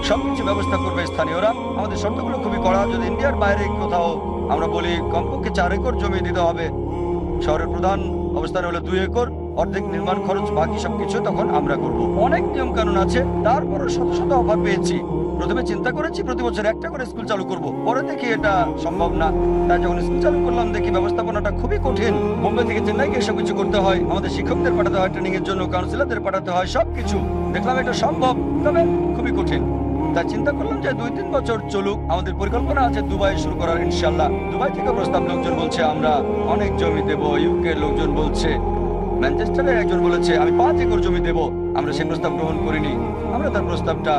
সবকিছু ব্যবস্থা করবে স্থানীয়রা। আমাদের শর্তগুলো খুবই কড়া। যদি ইন্ডিয়ার বাইরে কোথাও আমরা বলি কমপক্ষে 4 একর জমি দিতে হবে, শহরের প্রধান অবস্থানে হলে 2 একর, অর্ধেক নির্মাণ খরচ, বাকি সবকিছু তখন আমরা করব। অনেক নিয়ম কানুন আছে, তারপরও শত শত অফার পেয়েছি। প্রথমে চিন্তা করেছি প্রতি বছর একটা করে স্কুল চালু করব, পরে দেখি এটা সম্ভব না। তাই যখন স্কুল চালু করলাম দেখি ব্যবস্থাপনাটা খুবই কঠিন। বোম্বে থেকে চেন্নাইকে এসব কিছু করতে হয়, আমাদের শিক্ষকদের পাঠাতে হয় ট্রেনিং এর জন্য, কাউন্সিলরদের পাঠাতে হয়, সবকিছু দেখলাম এটা সম্ভব, তবে খুবই কঠিন। তাই চিন্তা করলাম যে 2-3 বছর চলুক। আমাদের পরিকল্পনা আছে দুবাই শুরু করার ইনশাল্লাহ। দুবাই থেকে প্রস্তাব, লোকজন বলছে আমরা অনেক জমি দেব, ইউকে লোকজন বলছে, ম্যানচেস্টারের একজন বলেছে আমি 5 একর জমি দেব। আমরা সেই প্রস্তাব গ্রহণ করিনি, আমরা তার প্রস্তাবটা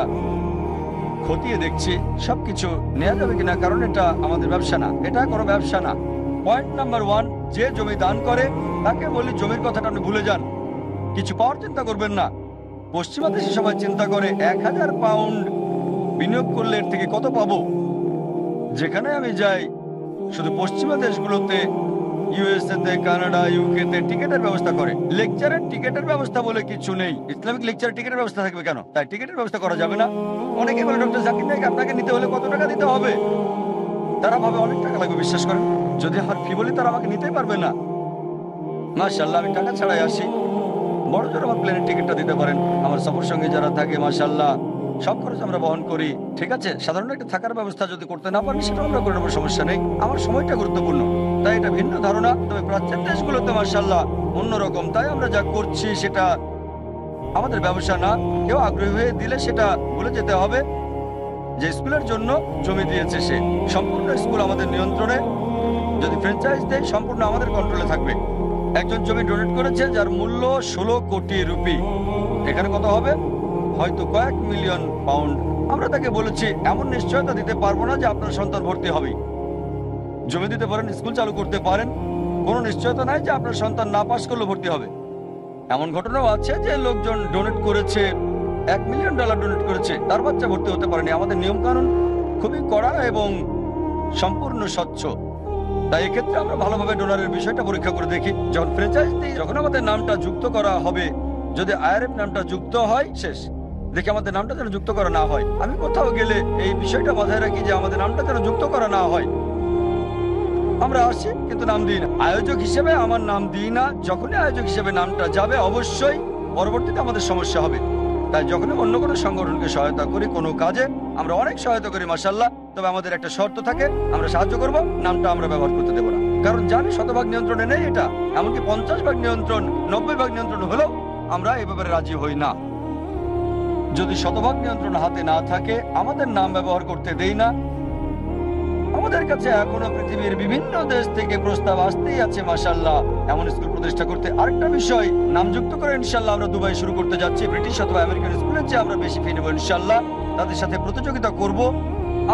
খতিয়ে দেখছি সবকিছু নেওয়া যাবে কিনা, কারণ এটা আমাদের ব্যবসা না, এটা কোনো ব্যবসা না। পয়েন্ট নাম্বার 1, যে জমি দান করে তাকে বলি জমির কথাটা আপনি ভুলে যান, কিছু পাওয়ার চিন্তা করবেন না। পশ্চিমা দেশে সবাই চিন্তা করে 1000 পাউন্ড বিনিয়োগ করলে এর থেকে কত পাবো। যেখানে আমি যাই শুধু পশ্চিমা দেশগুলোতে, ইউএসএ তে, কানাডা, ইউকে তে টিকেটের ব্যবস্থা করে। লেকচারের টিকেটের ব্যবস্থা বলে কিছু নেই। ইসলামিক লেকচারের টিকেটের ব্যবস্থা থাকবে কেন? তাই টিকেটের ব্যবস্থা করা যাবে না। অনেকে বলে ডক্টর জাকির নায়েক আপনাকে নিতে হলে কত টাকা দিতে হবে, তারা ভাবে অনেক টাকা লাগবে। বিশ্বাস করেন, যদি আমার ফি বলি তারা আমাকে নিতেই পারবে না। মাশাআল্লাহ আমি টাকা ছাড়াই আসি, বড় জোর আমার প্লেনের টিকিটটা দিতে পারেন। আমার সফর সঙ্গে যারা থাকে মাশাআল্লাহ সব খরচ আমরা বহন করি। ঠিক আছে, সাধারণ একটা থাকার ব্যবস্থা যদি করতে না পারি সেটা আমরা করে নেবো, সমস্যা নেই। আমার সময়টা গুরুত্বপূর্ণ, তাই এটা ভিন্ন ধারণা। তবে প্রাচ্যের দেশগুলোতে মাশাআল্লাহ অন্যরকম। তাই আমরা যা করছি সেটা আমাদের ব্যবসা না। কেউ আগ্রহী হয়ে দিলে সেটা ভুলে যেতে হবে যে স্কুলের জন্য জমি দিয়েছে সে। সম্পূর্ণ স্কুল আমাদের নিয়ন্ত্রণে। যদি ফ্র্যাঞ্চাইজ দেয় সম্পূর্ণ আমাদের কন্ট্রোলে থাকবে। একজন জমি ডোনেট করেছে যার মূল্য 16 কোটি রুপি। এখানে কত হবে? হয়তো কয়েক মিলিয়ন পাউন্ড। আমরা তাকে বলেছি এমন নিশ্চয়তা দিতে পারবো না যে আপনার সন্তান ভর্তি হবে। জমি দিতে পারেন, স্কুল চালু করতে পারেন, কোনো নিশ্চয়তা নাই যে আপনার সন্তান না পাস করলে ভর্তি হবে। এমন ঘটনাও আছে যে লোকজন ডোনেট করেছে, $1 মিলিয়ন ডোনেট করেছে, তার বাচ্চা ভর্তি হতে পারেনি। আমাদের নিয়ম কানুন খুবই কড়া এবং সম্পূর্ণ স্বচ্ছ। তাই এক্ষেত্রে আমরা ভালোভাবে ডোনারের বিষয়টা পরীক্ষা করে দেখি। যখন ফ্র্যাঞ্চাইজ দিই, যখন আমাদের নামটা যুক্ত করা হবে, যদি আইআরএফ নামটা যুক্ত হয় শেষ। দেখি আমাদের নামটা যেন যুক্ত করা না হয়। আমি কোথাও গেলে এই বিষয়টা মাথায় রাখি যে আমাদের নামটা যেন যুক্ত করা না হয়। আমরা আসি কিন্তু নাম দিই না, আয়োজক হিসেবে আমার নাম দিই না। যখনই আয়োজক হিসেবে নামটা যাবে অবশ্যই পরবর্তীতে আমাদের সমস্যা হবে। তাই যখন অন্য কোনো সংগঠনকে সহায়তা করি কোনো কাজে, আমরা অনেক সহায়তা করি মাশাআল্লাহ, তবে আমাদের একটা শর্ত থাকে, আমরা সাহায্য করব, নামটা আমরা ব্যবহার করতে দেবো না। কারণ জানি 100% নিয়ন্ত্রণে নেই এটা, এমনকি 50% নিয়ন্ত্রণ, 90% নিয়ন্ত্রণ হলেও আমরা এই ব্যাপারে রাজি হই না। যদি 100% নিয়ন্ত্রণ হাতে না থাকে আমাদের নাম ব্যবহার করতে দেই না। আমাদের কাছে এখনো পৃথিবীর বিভিন্ন দেশ থেকে প্রস্তাব আসতেই আছে মাশাআল্লাহ এমন স্কুল প্রতিষ্ঠা করতে। আরেকটা বিষয়, নাম যুক্ত করে ইনশাআল্লাহ আমরা দুবাই শুরু করতে যাচ্ছি। ব্রিটিশ অথবা আমেরিকান স্কুলের চেয়ে আমরা বেশি ফি নেব ইনশাআল্লাহ। তাদের সাথে প্রতিযোগিতা করব,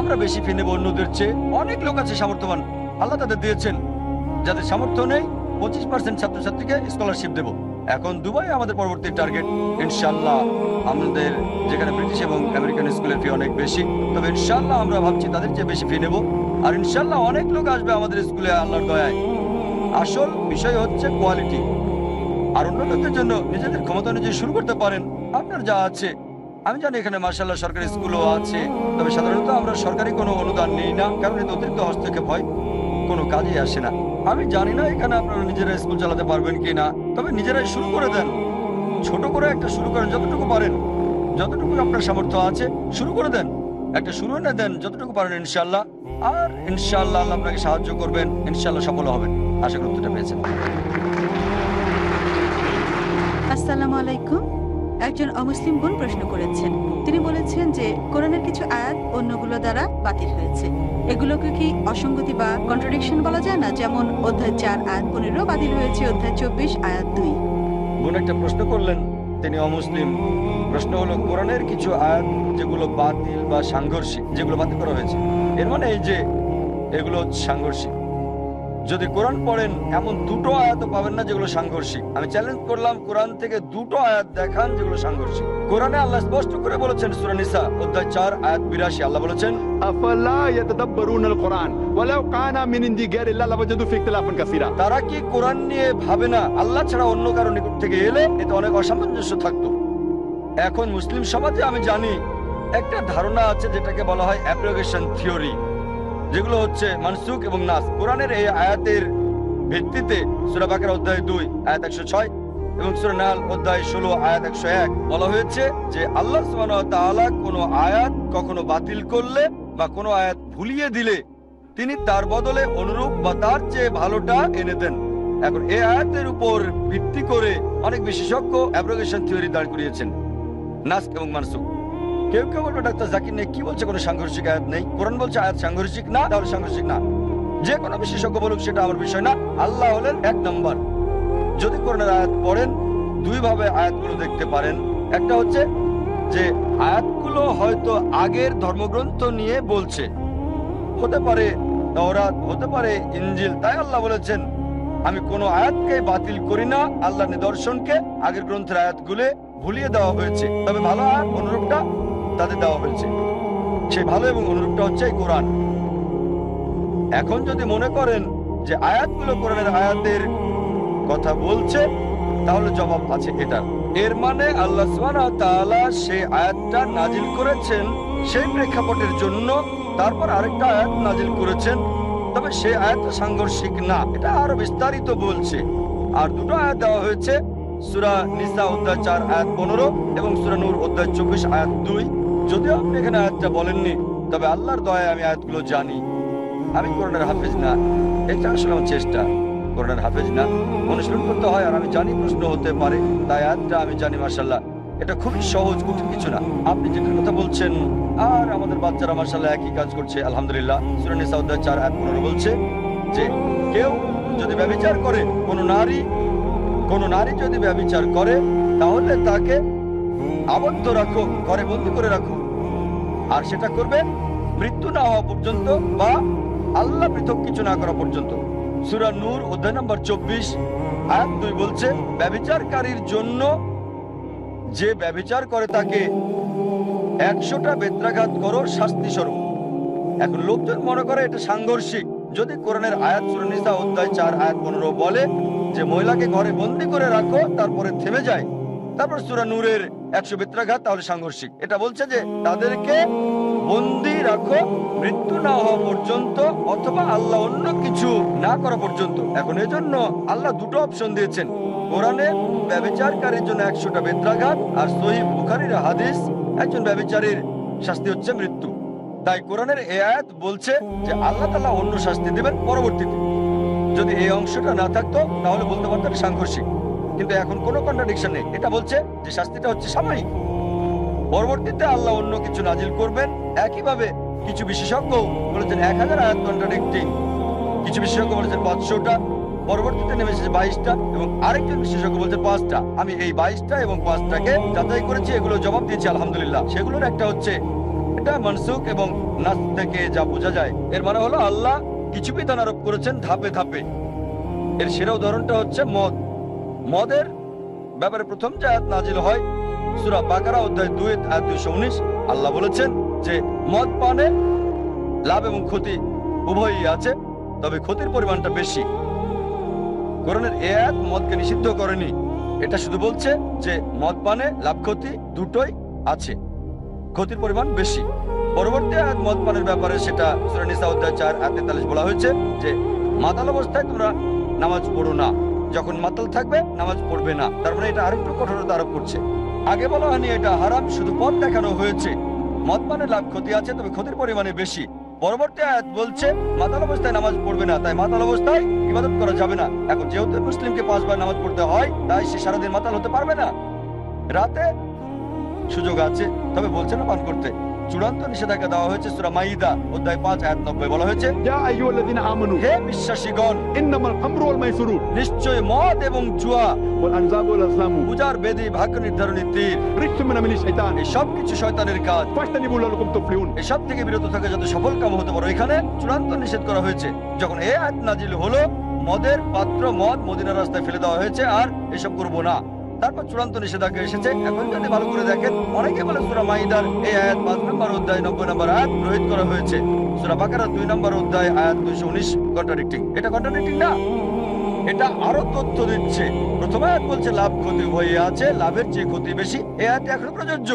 আমরা বেশি ফি নেব অন্যদের চেয়ে। অনেক লোক আছে সামর্থ্যবান, আল্লাহ তাদের দিয়েছেন। যাদের সামর্থ্য নেই 25% ছাত্রছাত্রীকে স্কলারশিপ দেব। এখন দুবাই আমাদের পরবর্তী টার্গেট ইনশাআল্লাহ। আমাদের যেখানে ব্রিটিশ এবং আমেরিকান স্কুলের ফি অনেক বেশি, তবে ইনশাআল্লাহ আমরা ভাবছি তাদের চেয়ে বেশি ফি নেব। আর ইনশাআল্লাহ অনেক লোক আসবে আমাদের স্কুলে আল্লাহর দয়ায়। আসল বিষয় হচ্ছে কোয়ালিটি। আর অন্য লোকদের জন্য নিজেদের ক্ষমতা অনুযায়ী শুরু করতে পারেন। আপনার যা আছে, আমি জানি এখানে মাশাআল্লাহ সরকারি স্কুলও আছে, তবে সাধারণত আমরা সরকারি কোনো অনুদান নেই না, কারণ এতে অতিরিক্ত হস্তক্ষেপ হয়, কোনো কাজেই আসে না। আমি জানি না এখানে আপনারা নিজেরা স্কুল চালাতে পারবেন কি না, তবে নিজেরাই শুরু করে দেন। ছোট করে একটা শুরু করেন, যতটুকু পারেন, যতটুকু আপনার সামর্থ্য আছে শুরু করে দেন। একটা শুরু এনে দেন যতটুকু পারেন ইনশাআল্লাহ। আর ইনশাআল্লাহ আল্লাহ আপনাকে সাহায্য করবেন, ইনশাআল্লাহ সফল হবেন। আশা করি উত্তরটা পেয়েছেন। আসসালামু আলাইকুম। একজন অমুসলিম বোন প্রশ্ন করেছেন। তিনি বলেছেন যে কোরআনের কিছু আয়াত অন্যগুলো দ্বারা বাতিল হয়েছে। এগুলোকে কি অসঙ্গতি বা কন্ট্রাডিকশন বলা যায় না? যেমন অধ্যায় 4 আয়াত 15 বাতিল হয়েছে, অধ্যায় 24 আয়াত 2। বোন একটা প্রশ্ন করলেন, তিনি অমুসলিম। প্রশ্ন হলো কোরআনের কিছু আয়াত যেগুলো বাতিল বা সাংঘর্ষিক, যেগুলো বাতিল করা হয়েছে, এর মানে এই যে এগুলো সাংঘর্ষিক। যদি কোরআন পড়েন এমন দুটো আয়াতও পাবেন না যেগুলো সাংঘর্ষিক। আমি চ্যালেঞ্জ করলাম কোরআন থেকে দুটো আয়াত দেখান যেগুলো সাংঘর্ষিক। কোরআনে আল্লাহ স্পষ্ট করে বলেছেন, সূরা নিসা অধ্যায় 4 আয়াত 82, আল্লাহ বলেছেন, আফালা ইয়াতাদাব্বারুনাল কুরআন ওয়ালাউ কানা মিন ইনদি গায়রিল্লাহ লাওয়াজাদু ফি ইখতিলাফান কাসীরা। তারা কি কোরআন নিয়ে ভাবে না আল্লাহ ছাড়া অন্য কারো নিকট থেকে এলে এতে অনেক অসামঞ্জস্য থাকতো। এখন মুসলিম সমাজে আমি জানি একটা ধারণা আছে যেটাকে বলা হয় অ্যাব্রোগেশন থিওরি, যেগুলো হচ্ছে মানসুখ এবং নাস। কোরআনের এই আয়াতের ভিত্তিতে সূরা বাকারা অধ্যায় 2 আয়াত 106 এবং সূরা নাহল অধ্যায় 16 আয়াত 101 বলা হয়েছে যে আল্লাহ সুবহানাহু ওয়া তাআলা কোনো আয়াত কখনো বাতিল করলে বা কোনো আয়াত ভুলিয়ে দিলে তিনি তার বদলে অনুরূপ বা তার চেয়ে ভালোটা এনে দেন। এখন এই আয়াতের উপর ভিত্তি করে অনেক বিশেষজ্ঞ অ্যাব্রোগেশন থিওরি দাঁড় করিয়েছেন, নাস এবং মানসুখ। কেউ কেউ বলবে ডাক্তার জাকির নেই কি বলছে, কোনো সাংঘর্ষিক আয়াত নেই, কোরআন বলছে আয়াত সাংঘর্ষিক না, তাহলে সাংঘর্ষিক না। যে কোনো বিশেষজ্ঞ বলুক, সেটা আমার বিষয় না। আল্লাহ হলেন এক নম্বর। যদি কোরআনের আয়াত পড়েন দুই ভাবে আয়াতগুলো দেখতে পারেন। একটা হচ্ছে যে আয়াতগুলো হয়তো আগের ধর্মগ্রন্থ নিয়ে বলছে, হতে পারে তাওরাত, হতে পারে ইনজিল। তাই আল্লাহ বলেছেন আমি কোনো আয়াতকে বাতিল করি না, আল্লাহ নিদর্শনকে আগের গ্রন্থের আয়াতগুলো ভুলিয়ে দেওয়া হয়েছে, তবে ভালো আয়াত অনুরূপটা তাদের দেওয়া হয়েছে। সেই ভালো এবং অনুরূপটা হচ্ছে এই কোরআন। এখন যদি মনে করেন যে আয়াতগুলো কোরআনের আয়াতের কথা বলছে, তাহলে জবাব আছে এটা। এর মানে আল্লাহ সুবহানাহু ওয়া তাআলা সেই আয়াতটা নাজিল করেছেন সেই প্রেক্ষাপটের জন্য, তারপর আরেকটা আয়াত নাজিল করেছেন, তবে সেই আয়াতটা সাংঘর্ষিক না, এটা আরো বিস্তারিত বলছে। আর দুটো আয়াত দেওয়া হয়েছে, সূরা নিসা অধ্যায় 4 আয়াত 15 এবং সূরা নূর অধ্যায় 24 আয়াত 2। যদিও আপনি এখানে আয়াতটা বলেননি, তবে আল্লাহর দয়ায় আমি আয়াতগুলো জানি। আমি কোরআনের হাফেজ না, এটা আসলে আমার চেষ্টা। কোরআনের হাফেজ না, অনুশীলন করতে হয়, আর আমি জানি প্রশ্ন হতে পারে, তাই আয়াতটা আমি জানি। মাশাআল্লাহ, এটা খুবই সহজ, কঠিন কিছু না। আপনি যেটার কথা বলছেন আর আমাদের বাচ্চারা মাশাআল্লাহ একই কাজ করছে, আলহামদুলিল্লাহ। সূরা নিসা অধ্যায় 4 আয়াত 15 বলছে যে কেউ যদি ব্যভিচার করে, কোনো নারী যদি ব্যভিচার করে, তাহলে তাকে আবদ্ধ রাখো, ঘরে বন্দী করে রাখো, আর সেটা করবে মৃত্যু না হওয়া পর্যন্ত বা আল্লাহ পৃথক কিছু না করা পর্যন্ত। সূরা নূর অধ্যায় নম্বর 24 আয়াত 2 বলছে ব্যভিচারকারীর জন্য যে ব্যভিচার করে তাকে 100টা বেত্রাঘাত করো শাস্তি স্বরূপ। এখন লোকজন মনে করে এটা সাংঘর্ষিক। যদি কোরআনের আয়াত সূরা নিসা অধ্যায় 4 আয়াত 15 বলে যে মহিলাকে ঘরে বন্দী করে রাখো, তারপরে থেমে যায়, তারপর সূরা নূরের 100 বেত্রাঘাত, তাহলে সাংঘর্ষিক। এটা বলছে যে তাদেরকে বন্দী রাখো মৃত্যু না হওয়া পর্যন্ত অথবা আল্লাহ অন্য কিছু না করা পর্যন্ত। এখন এজন্য আল্লাহ দুটো অপশন দিয়েছেন। কোরআনে ব্যভিচারকারীর জন্য 100টা বেত্রাঘাত, আর সহিহ বুখারীর হাদিস একজন ব্যভিচারীর শাস্তি হচ্ছে মৃত্যু। তাই কোরআনের এই আয়াত বলছে যে আল্লাহ তাআলা অন্য শাস্তি দেবেন পরবর্তীতে। যদি এই অংশটা না থাকতো তাহলে বলতে পারতেন সাংঘর্ষিক, কিন্তু এখন কোনো কন্ট্রাডিকশন নেই। এটা বলছে যে শাস্তিটা হচ্ছে সাময়িক, পরবর্তীতে আল্লাহ অন্য কিছু নাজিল করবেন। একইভাবে কিছু বিশেষজ্ঞ বলেছেন 1000 আয়াত কন্ট্রাডিক্টিং, কিছু বিশেষজ্ঞ বলেছেন 500টা, পরবর্তীতে নেমে এসেছে 22টা, এবং আরেকজন বিশেষজ্ঞ বলছেন 5টা। আমি এই 22টা এবং 5টাকে যাচাই করেছি, এগুলো জবাব দিয়েছি আলহামদুলিল্লাহ। সেগুলোর একটা হচ্ছে এটা মানসুখ এবং নাস থেকে যা বোঝা যায়, এর মানে হলো আল্লাহ কিছু বিধান আরোপ করেছেন ধাপে ধাপে। এর সেরা উদাহরণটা হচ্ছে মদের ব্যাপারে প্রথম যে আয়াত নাজিল হয় সূরা বাকারা অধ্যায় 2 আয়াত 219, আল্লাহ বলেছেন যে মদ পানে লাভ এবং ক্ষতি উভয়ই আছে, তবে ক্ষতির পরিমাণটা বেশি। কোরআনের এই আয়াত মদকে নিষিদ্ধ করেনি, এটা শুধু বলছে যে মদ পানে লাভ ক্ষতি দুটোই আছে, ক্ষতির পরিমাণ বেশি। পরবর্তী আয়াত মদ পানের ব্যাপারে, সেটা সূরা নিসা অধ্যায় 4 আয়াত 43 বলা হয়েছে যে মাতাল অবস্থায় তোমরা নামাজ পড়ো না, যখন মাতাল থাকবে নামাজ পড়বে না। তার মানে এটা আরেকটু কঠোরতা আরোপ করছে। আগে বলা হয়নি এটা হারাম, শুধু পথ দেখানো হয়েছে। মদ পানে লাভ ক্ষতি আছে, তবে ক্ষতির পরিমাণে বেশি। পরবর্তী আয়াত বলছে মাতাল অবস্থায় নামাজ পড়বে না, তাই মাতাল অবস্থায় ইবাদত করা যাবে না। এখন যেহেতু মুসলিমকে 5 বার নামাজ পড়তে হয়, তাই সে সারাদিন মাতাল হতে পারবে না। রাতে সুযোগ আছে, তবে বলছে না পান করতে। চূড়ান্ত নিষেধাজ্ঞা দেওয়া হয়েছে সূরা মাইদা অধ্যায় 5 আয়াত 90 বলা হয়েছে, يا أيها الذين آمنوا হে বিশ্বাসীগণ, إنما الخمر والميسر নিশ্চয় মদ এবং জুয়া, والأنزاب والأزلام পূজার বেদী, ভাগ্য নির্ধারণী তীর, رجس من عمل الشيطان এই সব কিছু শয়তানের কাজ, فاجتنبوا لعلكم تفلحون। এসব থেকে বিরত থাকে যাতে সফল কাম হতে পারো। এখানে চূড়ান্ত নিষেধ করা হয়েছে। যখন এই আয়াত নাজিল হলো, মদের পাত্র মদ মদিনার রাস্তায় ফেলে দেওয়া হয়েছে, আর এসব করবো না। তারপর চূড়ান্ত নিষেধাজ্ঞা এসেছে। এখন যদি ভালো করে দেখেন, অনেকে বলে সূরা মাইদার এই আয়াত 5 নম্বর অধ্যায় 90 নম্বর আয়াত রহিত করা হয়েছে। সূরা বাকারা 2 নম্বর অধ্যায় আয়াত 219 কন্ট্রাডিক্টিং। এটা কন্ট্রাডিক্টিং না, এটা আরো তথ্য দিচ্ছে। প্রথম আয়াত বলছে লাভ ক্ষতি উভয়ই আছে, লাভের চেয়ে ক্ষতি বেশি। এই আয়াত এখনো প্রযোজ্য।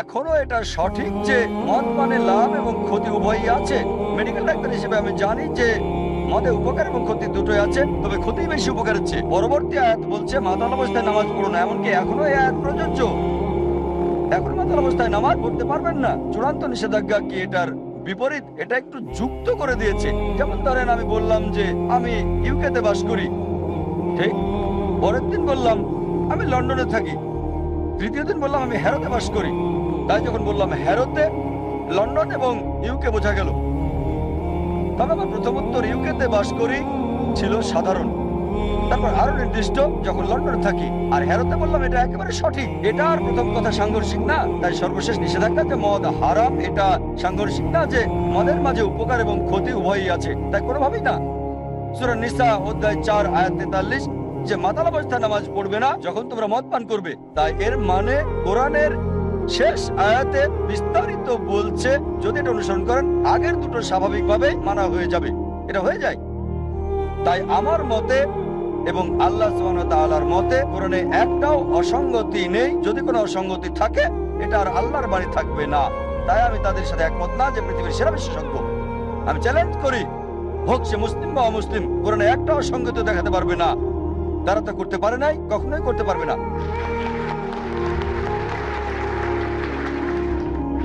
এখনো এটা সঠিক যে মদ পানে লাভ এবং ক্ষতি উভয়ই আছে। মেডিকেল ডাক্তার হিসেবে আমি জানি যে মদে উপকার এবং ক্ষতি দুটোই আছে, তবে ক্ষতি বেশি উপকারের চেয়ে। পরবর্তী আয়াত বলছে মাতাল অবস্থায় নামাজ পড়ো না, এমনকি এখনো এই আয়াত প্রযোজ্য। এখন মাতাল অবস্থায় নামাজ পড়তে পারবেন না। চূড়ান্ত নিষেধাজ্ঞা কি এটার বিপরীত? এটা একটু যুক্ত করে দিয়েছে। যেমন ধরেন আমি বললাম যে আমি ইউকেতে বাস করি, ঠিক। পরের দিন বললাম আমি লন্ডনে থাকি, তৃতীয় দিন বললাম আমি হ্যারোতে বাস করি। তাই যখন বললাম হ্যারোতে, লন্ডন এবং ইউকে বোঝা গেল। তবে আমার প্রথম উত্তর ইউকেতে বাস করি ছিল সাধারণ, তারপর আরো নির্দিষ্ট যখন লন্ডনে থাকি, আর হ্যারোতে বললাম এটা একেবারে সঠিক। এটা আর প্রথম কথা সাংঘর্ষিক না। তাই সর্বশেষ নিষেধাজ্ঞা যে মদ হারাম, এটা সাংঘর্ষিক না যে মদের মাঝে উপকার এবং ক্ষতি উভয়ই আছে, তাই কোনোভাবেই না। সূরা নিসা অধ্যায় 4 আয়াত 43 যে মাতাল অবস্থায় নামাজ পড়বে না যখন তোমরা মদ পান করবে। তাই এর মানে কোরআনের শেষ আয়াতে বিস্তারিত বলছে, যদি এটা অনুসরণ করেন আগের দুটো স্বাভাবিকভাবে মানা হয়ে যাবে। এটা হয়ে যায়। তাই আমার মতে এবং আল্লাহ সুবহানাহু ওয়া তাআলার মতে কোরআনে একটাও অসঙ্গতি নেই। যদি কোনো অসঙ্গতি থাকে, এটা আর আল্লাহর বাণী থাকবে না। তাই আমি তাদের সাথে একমত না যে পৃথিবীর সেরা বিশেষজ্ঞ। আমি চ্যালেঞ্জ করি, হোক সে মুসলিম বা অমুসলিম, কোরআনে একটা অসঙ্গতি দেখাতে পারবে না। তারা তো করতে পারে নাই, কখনোই করতে পারবে না।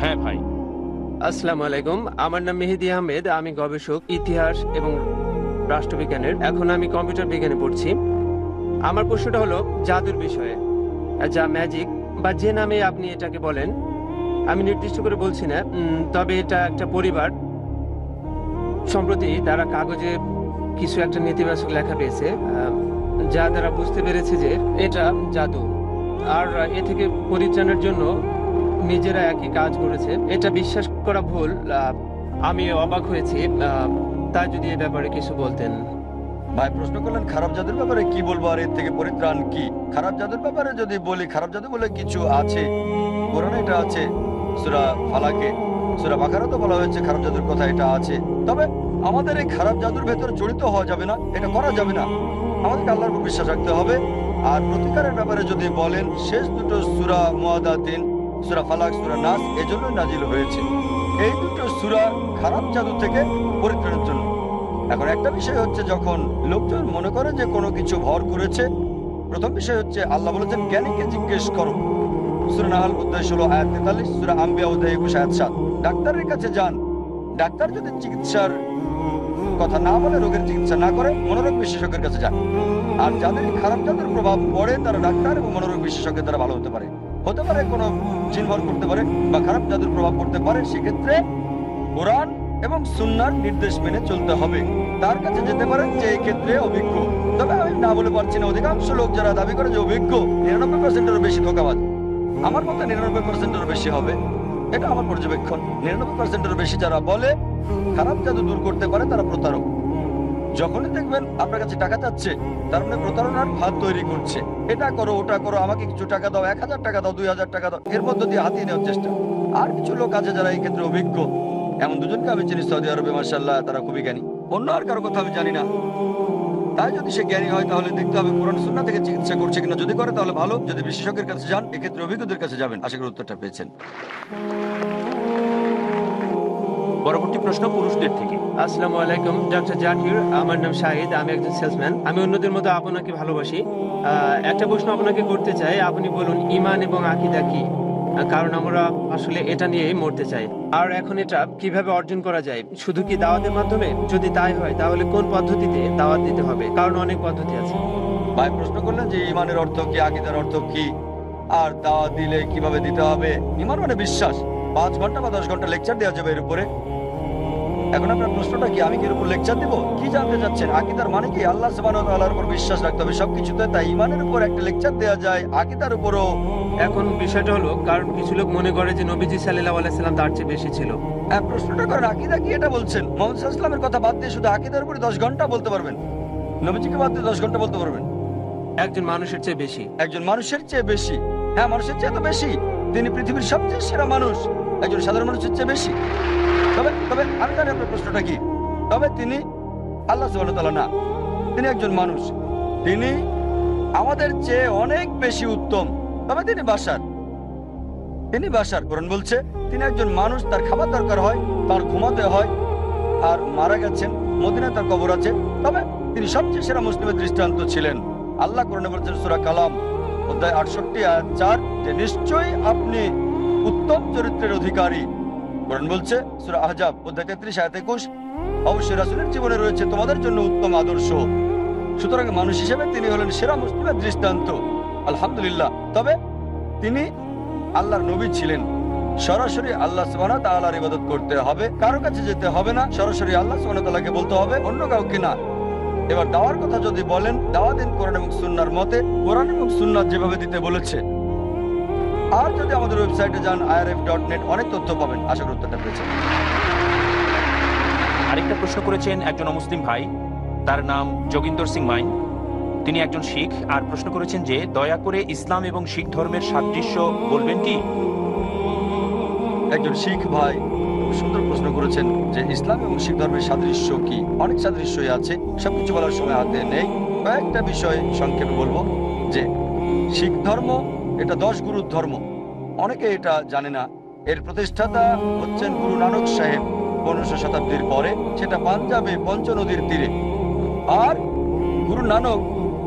হ্যাঁ ভাই। আসসালামু আলাইকুম, আমার নাম মেহেদি আহমেদ। আমি গবেষক ইতিহাস এবং রাষ্ট্রবিজ্ঞানের। এখন আমি কম্পিউটার বিজ্ঞানে পড়ছি। আমার প্রশ্নটা হলো জাদুর বিষয়ে, যা ম্যাজিক বা যে নামে আপনি এটাকে বলেন, আমি নির্দিষ্ট করে বলছি না। তবে এটা একটা পরিবার। সম্প্রতি তারা কাগজে কিছু একটা নেতিবাচক লেখা পেয়েছে, যা তারা বুঝতে পেরেছে যে এটা জাদু, আর এ থেকে পরিত্রাণের জন্য নিজেরা একই কাজ করেছে। এটা বিশ্বাস করা ভুল। আমি অবাক হয়েছি। তাই যদি এ ব্যাপারে কিছু বলতেন। ভাই প্রশ্ন করলেন খারাপ জাদুর ব্যাপারে কি বলবো আর এর থেকে পরিত্রাণ কি। খারাপ জাদুর ব্যাপারে যদি বলি, খারাপ জাদু বলে কিছু আছে, কোরআনে এটা আছে। সূরা ফালাকে, সূরা বাকারাতে বলা হয়েছে খারাপ জাদুর কথা, এটা আছে। তবে আমাদের এই খারাপ জাদুর ভেতর জড়িত হওয়া যাবে না, এটা করা যাবে না। আমাদেরকে আল্লাহর উপর বিশ্বাস রাখতে হবে। আর প্রতিকারের ব্যাপারে যদি বলেন, শেষ দুটো সূরা মুআদাতিন, সূরা ফালাক, সূরা নাস এজন্য নাজিল হয়েছে। এই দুটো সূরা খারাপ জাদু থেকে পরিত্রাণের জন্য। এখন একটা বিষয় হচ্ছে, যখন লোকজন মনে করে যে কোনো কিছু ভর করেছে, প্রথম বিষয় হচ্ছে আল্লাহ বলেছেন জ্ঞানীকে জিজ্ঞেস করো। সূরা নাহল অধ্যায় 16 আয়াত 43, সূরা আম্বিয়া অধ্যায় 21 আয়াত 7। ডাক্তারের কাছে যান, ডাক্তার যদি চিকিৎসার কথা না বলে, রোগের চিকিৎসা না করে, মনোরোগ বিশেষজ্ঞের কাছে যান। আর যাদের খারাপ জাদুর প্রভাব পড়ে, তারা ডাক্তার এবং মনোরোগ বিশেষজ্ঞের দ্বারা ভালো হতে পারে। কোনো জিন ভর করতে পারে বা খারাপ জাদুর প্রভাব পড়তে পারে। সেক্ষেত্রে কোরআন এবং সুন্নাহর নির্দেশ মেনে চলতে হবে। তার কাছে যেতে পারেন যে এই ক্ষেত্রে অভিজ্ঞ। তবে আমি না বলে পারছি না, অধিকাংশ লোক যারা দাবি করে যে অভিজ্ঞ, 99%-এরও বেশি ধোঁকাবাজ। আমার মতে 99%-এরও বেশি হবে, এটা আমার পর্যবেক্ষণ। 99%-এরও বেশি যারা বলে খারাপ জাদু দূর করতে পারে, তারা প্রতারক। যখনই দেখবেন আপনার কাছে টাকা চাচ্ছে, তার মানে প্রতারণার ফাঁদ তৈরি করছে। এটা করো, ওটা করো, আমাকে কিছু টাকা দাও, 1000 টাকা দাও, 2000 টাকা দাও, এর মধ্য দিয়ে হাতিয়ে নেওয়ার চেষ্টা। আর কিছু লোক আছে যারা এই ক্ষেত্রে অভিজ্ঞ। এমন দুজনকে আমি চিনি সৌদি আরবে, মাশাআল্লাহ, তারা খুবই জ্ঞানী। অন্য আর কারো কথা আমি জানি না। তাই যদি সে জ্ঞানী হয়, তাহলে দেখতে হবে কোরআন সুন্নাহ থেকে চিকিৎসা করছে কিনা। যদি করে তাহলে ভালো, যদি বিশেষজ্ঞের কাছে যান, এক্ষেত্রে অভিজ্ঞদের কাছে যাবেন। আশা করি উত্তরটা পেয়েছেন। পরবর্তী প্রশ্ন পুরুষদের থেকে। আসসালামু আলাইকুম ডক্টর জাকির, আমার নাম শাহিদ। আমি একজন সেলসম্যান। আমি অন্যদের মতো আপনাকে ভালোবাসি। একটা প্রশ্ন আপনাকে করতে চাই। আপনি বলুন ঈমান এবং আকীদা কি? কারণ আমরা আসলে এটা নিয়েই মরতে চাই। আর এখন এটা কিভাবে অর্জন করা যায়? শুধু কি দাওয়াতের মাধ্যমে? যদি তাই হয়, তাহলে কোন পদ্ধতিতে দাওয়াত দিতে হবে? কারণ অনেক পদ্ধতি আছে। ভাই প্রশ্ন করলেন যে ঈমানের অর্থ কি, আকীদার অর্থ কি, আর দাওয়াত দিলে কিভাবে দিতে হবে। ঈমান মানে বিশ্বাস, 5 ঘন্টা বা 10 ঘন্টা লেকচার দেওয়া যাবে এর উপরে। এখন আপনার প্রশ্নটা কি, আমি কি এর উপর লেকচার দিব? কি জানতে চাচ্ছেন? আকীদার মানে কি? আল্লাহ সুবহানাহু ওয়া তাআলার উপর বিশ্বাস রাখতে হবে সবকিছুতে, তাই ঈমানের উপর একটা লেকচার দেওয়া যায়, আকীদার উপরও। এখন বিষয়টা হলো, কারণ কিছু লোক মনে করে যে নবীজি সাল্লাল্লাহু আলাইহি সাল্লাম তার চেয়ে বেশি ছিল। প্রশ্নটা করেন আকীদা কি এটা বলছেন। মুহাম্মদ সাল্লাল্লাহু আলাইহি ওয়াসাল্লামের কথা বাদ দিয়ে শুধু আকীদার উপরে 10 ঘন্টা বলতে পারবেন, নবীজিকে বাদ দিয়ে 10 ঘন্টা বলতে পারবেন। একজন মানুষের চেয়ে বেশি। একজন মানুষের চেয়ে বেশি, হ্যাঁ মানুষের চেয়ে তো বেশি। তিনি পৃথিবীর সবচেয়ে সেরা মানুষ, একজন সাধারণ মানুষের চেয়ে বেশি। তবে তবে আমি জানি আপনার প্রশ্নটা কি। তবে তিনি আল্লাহ সুবহানাহু ওয়া তাআলা না, তিনি একজন মানুষ, তিনি আমাদের চেয়ে অনেক বেশি উত্তম। তবে তিনি বাশার, তিনি বাশার। কোরআন বলছে তিনি একজন মানুষ, তার খাবার দরকার হয়, তার ঘুমাতে হয়, আর মারা গেছেন, মদিনায় তার কবর আছে। তবে তিনি সবচেয়ে সেরা মুসলিমের দৃষ্টান্ত ছিলেন। আল্লাহ কোরআনে বলছেন সূরা কালাম অধ্যায় 68 আয়াত 4 যে নিশ্চয়ই আপনি উত্তম চরিত্রের অধিকারী। কোরআন বলছে সূরা আহজাব অধ্যায় 33 আয়াত 21 অবশ্যই রাসূলের জীবনে রয়েছে তোমাদের জন্য উত্তম আদর্শ। সুতরাং মানুষ হিসেবে তিনি হলেন সেরা মুসলিমের দৃষ্টান্ত, আলহামদুলিল্লাহ। তবে তিনি আল্লাহর নবী ছিলেন, সরাসরি আল্লাহ সুবহানাহু ওয়া তাআলার ইবাদত করতে হবে, কারো কাছে যেতে হবে না, সরাসরি আল্লাহ সুবহানাহু ওয়া তাআলাকে বলতে হবে, অন্য কাউকে না। এবার দাওয়ার কথা যদি বলেন, দাওয়া দিন কোরআন এবং সুন্নাহর মতে, কোরআন এবং সুন্নাহ যেভাবে দিতে বলেছে। আর যদি আমাদের ওয়েবসাইটে যান irf.net অনেক তথ্য পাবেন। আশা করি উত্তরটা পেয়েছেন। আরেকটা প্রশ্ন করেছেন একজন অমুসলিম ভাই, তার নাম যোগিন্দর সিং মাইন। তিনি একজন শিখ, আর প্রশ্ন করেছেন যে দয়া করে ইসলাম এবং শিখ ধর্মের সাদৃশ্য বলবেন কি? একজন শিখ ভাই খুব সুন্দর প্রশ্ন করেছেন যে ইসলাম এবং শিখ ধর্মের সাদৃশ্য কি। অনেক সাদৃশ্যই আছে, সবকিছু বলার সময় হাতে নেই। কয়েকটা বিষয় সংক্ষেপে বলবো যে শিখ ধর্ম এটা 10 গুরুর ধর্ম। অনেকে এটা জানে না। এর প্রতিষ্ঠাতা হচ্ছেন গুরু নানক সাহেব 1500 শতাব্দীর পরে, সেটা পাঞ্জাবে পঞ্চনদীর তীরে। আর গুরু নানক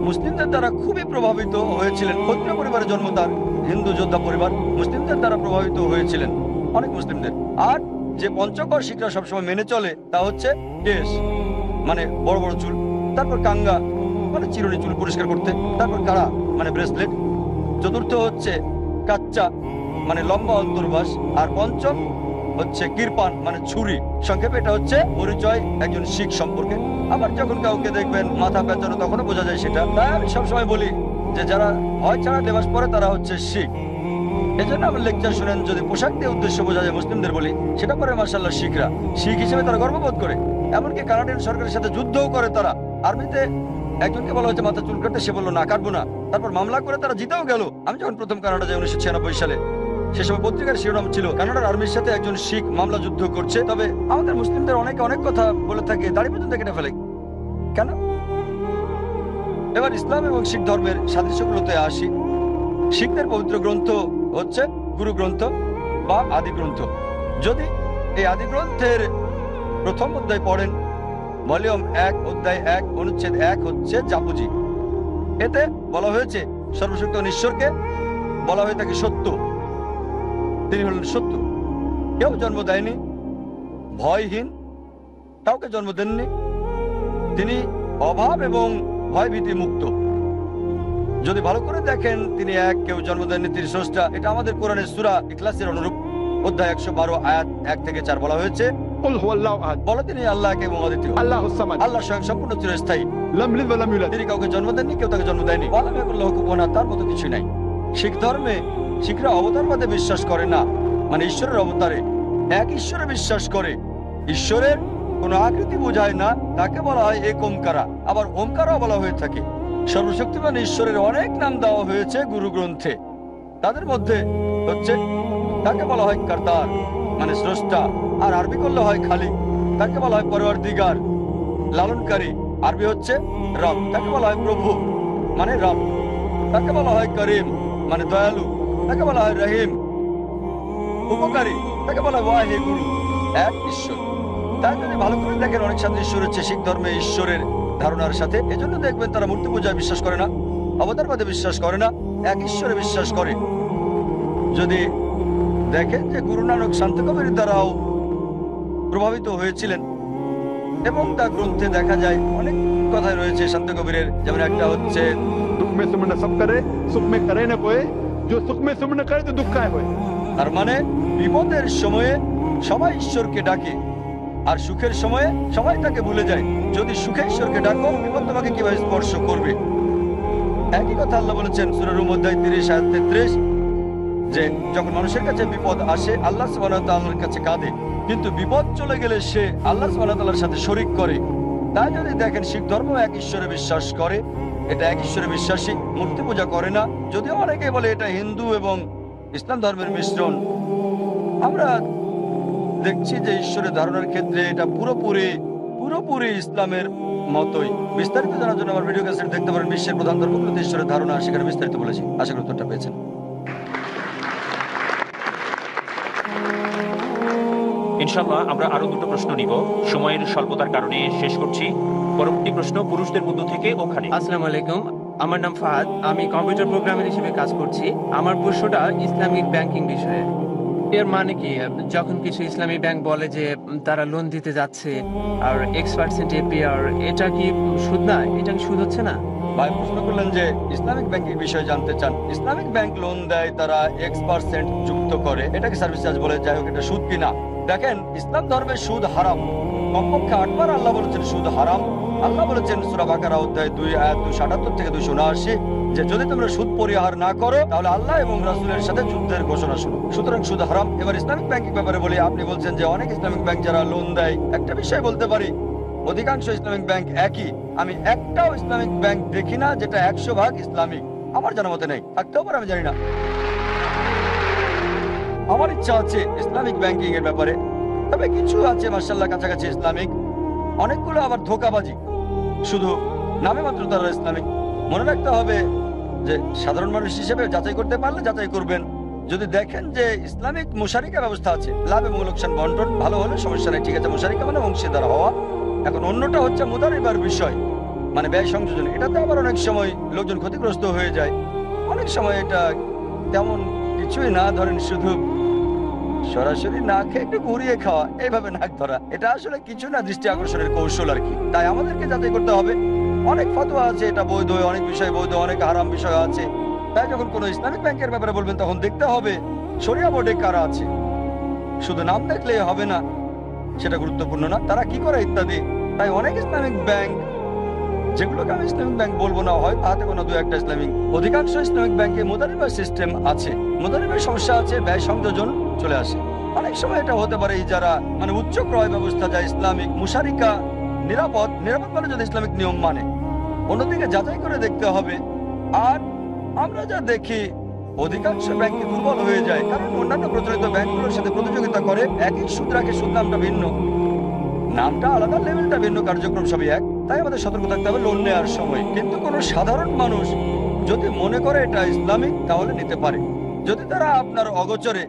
মুসলিমদের দ্বারা খুবই প্রভাবিত হয়েছিলেন। ক্ষত্রিয় পরিবারে জন্ম তার, হিন্দু যোদ্ধা পরিবার, মুসলিমদের দ্বারা প্রভাবিত হয়েছিলেন, অনেক মুসলিমদের। আর যে পঞ্চকর শিখরা সবসময় মেনে চলে তা হচ্ছে কেশ মানে বড় বড় চুল, তারপর কাঙ্গা মানে চিরুনি চুল পরিষ্কার করতে, তারপর কাড়া মানে ব্রেসলেট, চতুর্থ হচ্ছে কাচ্চা মানে লম্বা অন্তর্বাস, আর পঞ্চম হচ্ছে কিরপান মানে ছুরি। সংক্ষেপে এটা হচ্ছে পরিচয় একজন শিখ সম্পর্কে। আবার যখন কাউকে দেখবেন মাথা পেঁচানো তখনও বোঝা যায় সেটা। তাই আমি সবসময় বলি যে যারা ভয় ছাড়া লেবাস পরে তারা হচ্ছে শিখ। এই জন্য আমার লেকচার শুনেন, যদি পোশাক দিয়ে উদ্দেশ্য বোঝা যায় মুসলিমদের বলি, সেটা পরে মাশাআল্লাহ শিখরা। শিখ হিসেবে তারা গর্ববোধ করে, এমনকি কানাডিয়ান সরকারের সাথে যুদ্ধও করে তারা। আর্মিতে একজনকে বলা হয়েছে মাথা চুল কাটতে, সে বললো না কাটবো না, তারপর মামলা করে তারা জিতেও গেল। আমি যখন প্রথম কানাডা যাই 1996 সালে, সে সময় পত্রিকার শিরোনাম ছিল কানাডার আর্মির সাথে একজন শিখ মামলা যুদ্ধ করছে। তবে আমাদের মুসলিমদের অনেকে অনেক কথা বলে থাকে, দাড়ি পর্যন্ত কেটে ফেলে কেন? এবার ইসলাম এবং শিখ ধর্মের সাদৃশ্যগুলোতে আসি। শিখদের পবিত্র গ্রন্থ হচ্ছে গুরু গ্রন্থ বা আদি গ্রন্থ। যদি এই আদি গ্রন্থের প্রথম অধ্যায় পড়েন, ভলিউম 1 অধ্যায় 1 অনুচ্ছেদ 1 হচ্ছে জাপুজি। এতে বলা হয়েছে সর্বশক্ত ঈশ্বরকে বলা হয়ে থাকে সত্য, তিনি হলেন সত্য। কেউ জন্ম দেয়নি, ভয়হীন, কাউকে জন্ম দেননি, তিনি অভাব এবং ভয়ভীতি মুক্ত। যদি ভালো করে দেখেন তিনি এক, কেউ জন্ম দেননি, তিনি স্রষ্টা। এটা আমাদের কোরআনের সূরা ইখলাসের অনুরূপ। অধ্যায় 112 আয়াত 1 থেকে 4 বলা হয়েছে قل هو الله احد বলো তিনি আল্লাহ এক এবং অদ্বিতীয়, الله الصمد আল্লাহ স্বয়ং সম্পূর্ণ চিরস্থায়ী, لم يلد ولم يولد তিনি কাউকে জন্ম দেননি, কেউ তাকে জন্ম দেয়নি। ওয়ালাম ইয়াকুল্লাহু কুফুওয়ান আহাদ, তার মতো কিছু নাই। শিখ ধর্মে শিখরা অবতারবাদে বিশ্বাস করে না, মানে ঈশ্বরের অবতারে এক ঈশ্বরে বিশ্বাস করে। ঈশ্বরের কোনো আকৃতি বোঝায় না, তাকে বলা হয় এক ওমকারা। আবার ওমকারাও বলা হয়ে থাকে। সর্বশক্তিমান ঈশ্বরের অনেক নাম দেওয়া হয়েছে গুরু গ্রন্থে। তাদের মধ্যে হচ্ছে তাকে বলা হয় কারদার মানে স্রষ্টা, আর আরবি করলে হয় খালিক, তাকে বলা হয় পরওয়ারদিগার লালনকারী, আরবি হচ্ছে রব, তাকে বলা হয় প্রভু মানে রব, তাকে বলা হয় করিম মানে দয়ালু, তাকে বলা হয় রহিম উপকারী, তাকে বলা হয় ওয়াহি গুরু, এক ঈশ্বর। তাই যদি ভালো করে দেখেন অনেক সাদৃশ্য রয়েছে শিখ ধর্মে ঈশ্বরের ধারণার সাথে। এজন্য দেখবেন তারা মূর্তি পূজায় বিশ্বাস করে না, অবতারবাদে বিশ্বাস করে না, এক ঈশ্বরে বিশ্বাস করে। যদি দেখেন যে গুরু নানক শান্ত কবির দ্বারাও প্রভাবিত হয়েছিলেন এবং তার গ্রন্থে দেখা যায় অনেক কথাই রয়েছে শান্ত কবিরের। যেমন একটা হচ্ছে दुख में सुमन सब करे, सुख में करे न कोई, जो सुख में सुमन करे तो दुख काय होए। তার মানে বিপদের সময়ে সবাই ঈশ্বরকে ডাকে, আর সুখের সময়ে সবাই তাকে ভুলে যায়। যদি সুখে ঈশ্বরকে ডাকো, বিপদ তোমাকে কিভাবে স্পর্শ করবে? একই কথা আল্লাহ বলেছেন সূরা রুম অধ্যায় 30 আয়াত 33 যে যখন মানুষের কাছে বিপদ আসে আল্লাহ সুবহানাহু ওয়া তাআলার কাছে কাঁদে, কিন্তু বিপদ চলে গেলে সে আল্লাহ সুবহানাহু ওয়া তাআলার সাথে শরীক করে। তাই যদি দেখেন শিখ ধর্ম এক ঈশ্বরে বিশ্বাস করে, এটা এক ঈশ্বরে বিশ্বাসী, মূর্তি পূজা করে না, যদিও অনেকে বলে এটা হিন্দু এবং ইসলাম ধর্মের মিশ্রণ। আমরা দেখছি যে ঈশ্বরের ধারণার ক্ষেত্রে এটা পুরোপুরি ইসলামের মতোই। বিস্তারিত জানার জন্য আমার ভিডিও ক্যাসেট দেখতে পারেন, বিশ্বের প্রধান ধর্মগুলোতে ঈশ্বরের ধারণা, সেখানে বিস্তারিত বলেছি। আশা করি উত্তরটা পেয়েছেন। ইনশাআল্লাহ আমরা আরো দুটো প্রশ্ন নিব, সময়ের স্বল্পতার কারণে শেষ করছি। পরবর্তী প্রশ্ন পুরুষদের মধ্য থেকে ওখানে। আসসালামু আলাইকুম, আমার নাম ফাহাদ, আমি কম্পিউটার প্রোগ্রামার হিসেবে কাজ করছি। আমার প্রশ্নটা ইসলামিক ব্যাংকিং বিষয়ে। এর মানে কি, যখন কিছু ইসলামী ব্যাংক বলে যে তারা লোন দিতে যাচ্ছে আর X% APR, এটা কি সুদ না? এটা কি সুদ হচ্ছে না? ভাই প্রশ্ন করলেন যে ইসলামিক ব্যাংকিং বিষয়ে জানতে চান। ইসলামিক ব্যাংক লোন দেয়, তারা X% যুক্ত করে, এটাকে সার্ভিস চার্জ বলে। যাই হোক, এটা সুদ কিনা দেখেন, ইসলাম ধর্মে সুদ হারাম। কমপক্ষে 8 বার আল্লাহ বলেছেন সুদ হারাম। আল্লাহ বলেছেন সূরা বাকারা অধ্যায় 2 আয়াত 278 থেকে 279 যে যদি তোমরা সুদ পরিহার না করো তাহলে আল্লাহ এবং রাসূলের সাথে যুদ্ধের ঘোষণা শুনো। সুতরাং সুদ হারাম। এবার ইসলামিক ব্যাংকিং ব্যাপারে বলি, আপনি বলছেন যে অনেক ইসলামিক ব্যাংক যারা লোন দেয়, একটা বিষয় বলতে পারি, অধিকাংশ ইসলামিক ব্যাংক একই। আমি একটাও ইসলামিক ব্যাংক দেখি না যেটা 100% ইসলামিক। আমার জানা মতে নেই, থাকতেও পারে, আমি জানি না। আমার ইচ্ছা আছে ইসলামিক ব্যাংকিং এর ব্যাপারে, তবে কিছু আছে মাশাআল্লাহ কাছাকাছি ইসলামিক, অনেকগুলো আবার ধোঁকাবাজি, শুধু নামে মাত্র তারা ইসলামিক। মনে রাখতে হবে যে সাধারণ মানুষ হিসেবে যাচাই করতে পারলে যাচাই করবেন। যদি দেখেন যে ইসলামিক মুশারিকা ব্যবস্থা আছে, লাভ এবং লোকসান বন্টন, ভালো হলে সমস্যা নেই, ঠিক আছে। মুশারিকা মানে অংশীদার হওয়া। এখন অন্যটা হচ্ছে মুদারিবার বিষয়, মানে ব্যয় সংযোজন। এটাতে আবার অনেক সময় লোকজন ক্ষতিগ্রস্ত হয়ে যায়। অনেক সময় এটা তেমন কিছুই না, ধরেন শুধু সরাসরি না খেয়ে একটু ঘুরিয়ে খাওয়া, এইভাবে নাক ধরা, এটা আসলে কিছু না, দৃষ্টি আকর্ষণের কৌশল আর কি। তাই আমাদেরকে যাচাই করতে হবে। অনেক ফতোয়া আছে এটা বৈধ, অনেক বিষয় বৈধ, অনেক হারাম বিষয় আছে। তাই যখন কোনো ইসলামিক ব্যাংকের ব্যাপারে বলবেন তখন দেখতে হবে শরিয়া বোর্ডে কারা আছে। শুধু নাম দেখলেই হবে না, সেটা গুরুত্বপূর্ণ না, তারা কি করে ইত্যাদি। তাই অনেক ইসলামিক ব্যাংক, যেগুলোকে আমি ইসলামিক ব্যাংক বলবো না, হয় তাতে কোনো দু একটা ইসলামিক, অধিকাংশ ইসলামিক ব্যাংকে মুদারিবা সিস্টেম আছে, মুদারিবার সমস্যা আছে, ব্যয় সংযোজন চলে আসে। অনেক সময় এটা হতে পারে যারা মানে উচ্চ ক্রয় ব্যবস্থা, যা ইসলামিক মুশারিকা নিরাপদ মানে যদি ইসলামিক নিয়ম মানে। অন্যদিকে যাচাই করে দেখতে হবে। আর আমরা যা দেখি অধিকাংশ ব্যাংকে দুর্বল হয়ে যায়, কারণ অন্যান্য প্রচলিত ব্যাংকগুলোর সাথে প্রতিযোগিতা করে, একই সুদ রাখে, সুদ নামটা ভিন্ন, নামটা আলাদা, লেভেলটা ভিন্ন, কার্যক্রম সবই এক। তাই আমাদের সতর্ক থাকতে হবে লোন নেওয়ার সময়। কিন্তু কোনো সাধারণ মানুষ যদি মনে করে এটা ইসলামিক তাহলে নিতে পারে। যদি তারা আপনার অগোচরে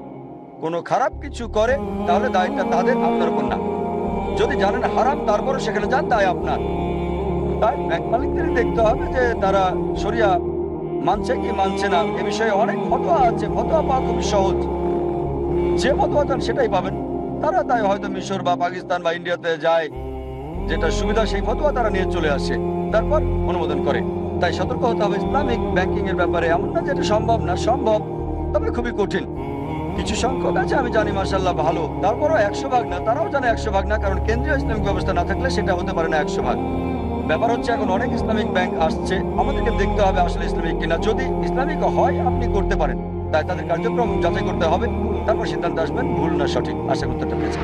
কোনো খারাপ কিছু করে তাহলে দায়টা তাদের, আপনার উপর না। যদি জানেন হারাম তারপরে সেখানে যান, তাই আপনার। তাই ব্যাংক মালিকদের দেখতে হবে যে তারা শরিয়া মানছে কি মানছে না। এ বিষয়ে অনেক ফতোয়া আছে, ফতোয়া পাওয়া খুবই সহজ, যে ফতোয়া চান সেটাই পাবেন। তারা তাই হয়তো মিশর বা পাকিস্তান বা ইন্ডিয়াতে যায়, যেটা সুবিধা সেই ফতোয়া তারা নিয়ে চলে আসে, তারপর অনুমোদন করে। তাই সতর্ক হতে হবে ইসলামিক ব্যাংকিং এর ব্যাপারে। এমন না যে এটা সম্ভব না, সম্ভব, তবে খুবই কঠিন। কিছু সংখ্যক আছে আমি জানি মাশাআল্লাহ ভালো, তারপরও 100% না, তারাও জানে 100% না, কারণ কেন্দ্রীয় ইসলামিক ব্যবস্থা না থাকলে সেটা হতে পারে না 100%। ব্যাপার হচ্ছে এখন অনেক ইসলামিক ব্যাংক আসছে, আমাদেরকে দেখতে হবে আসলে ইসলামিক কিনা। যদি ইসলামিক হয় আপনি করতে পারেন, তাই তাদের কার্যক্রম যাচাই করতে হবে, তারপর সিদ্ধান্ত আসবেন ভুল না সঠিক। আশা করতে পেরেছি।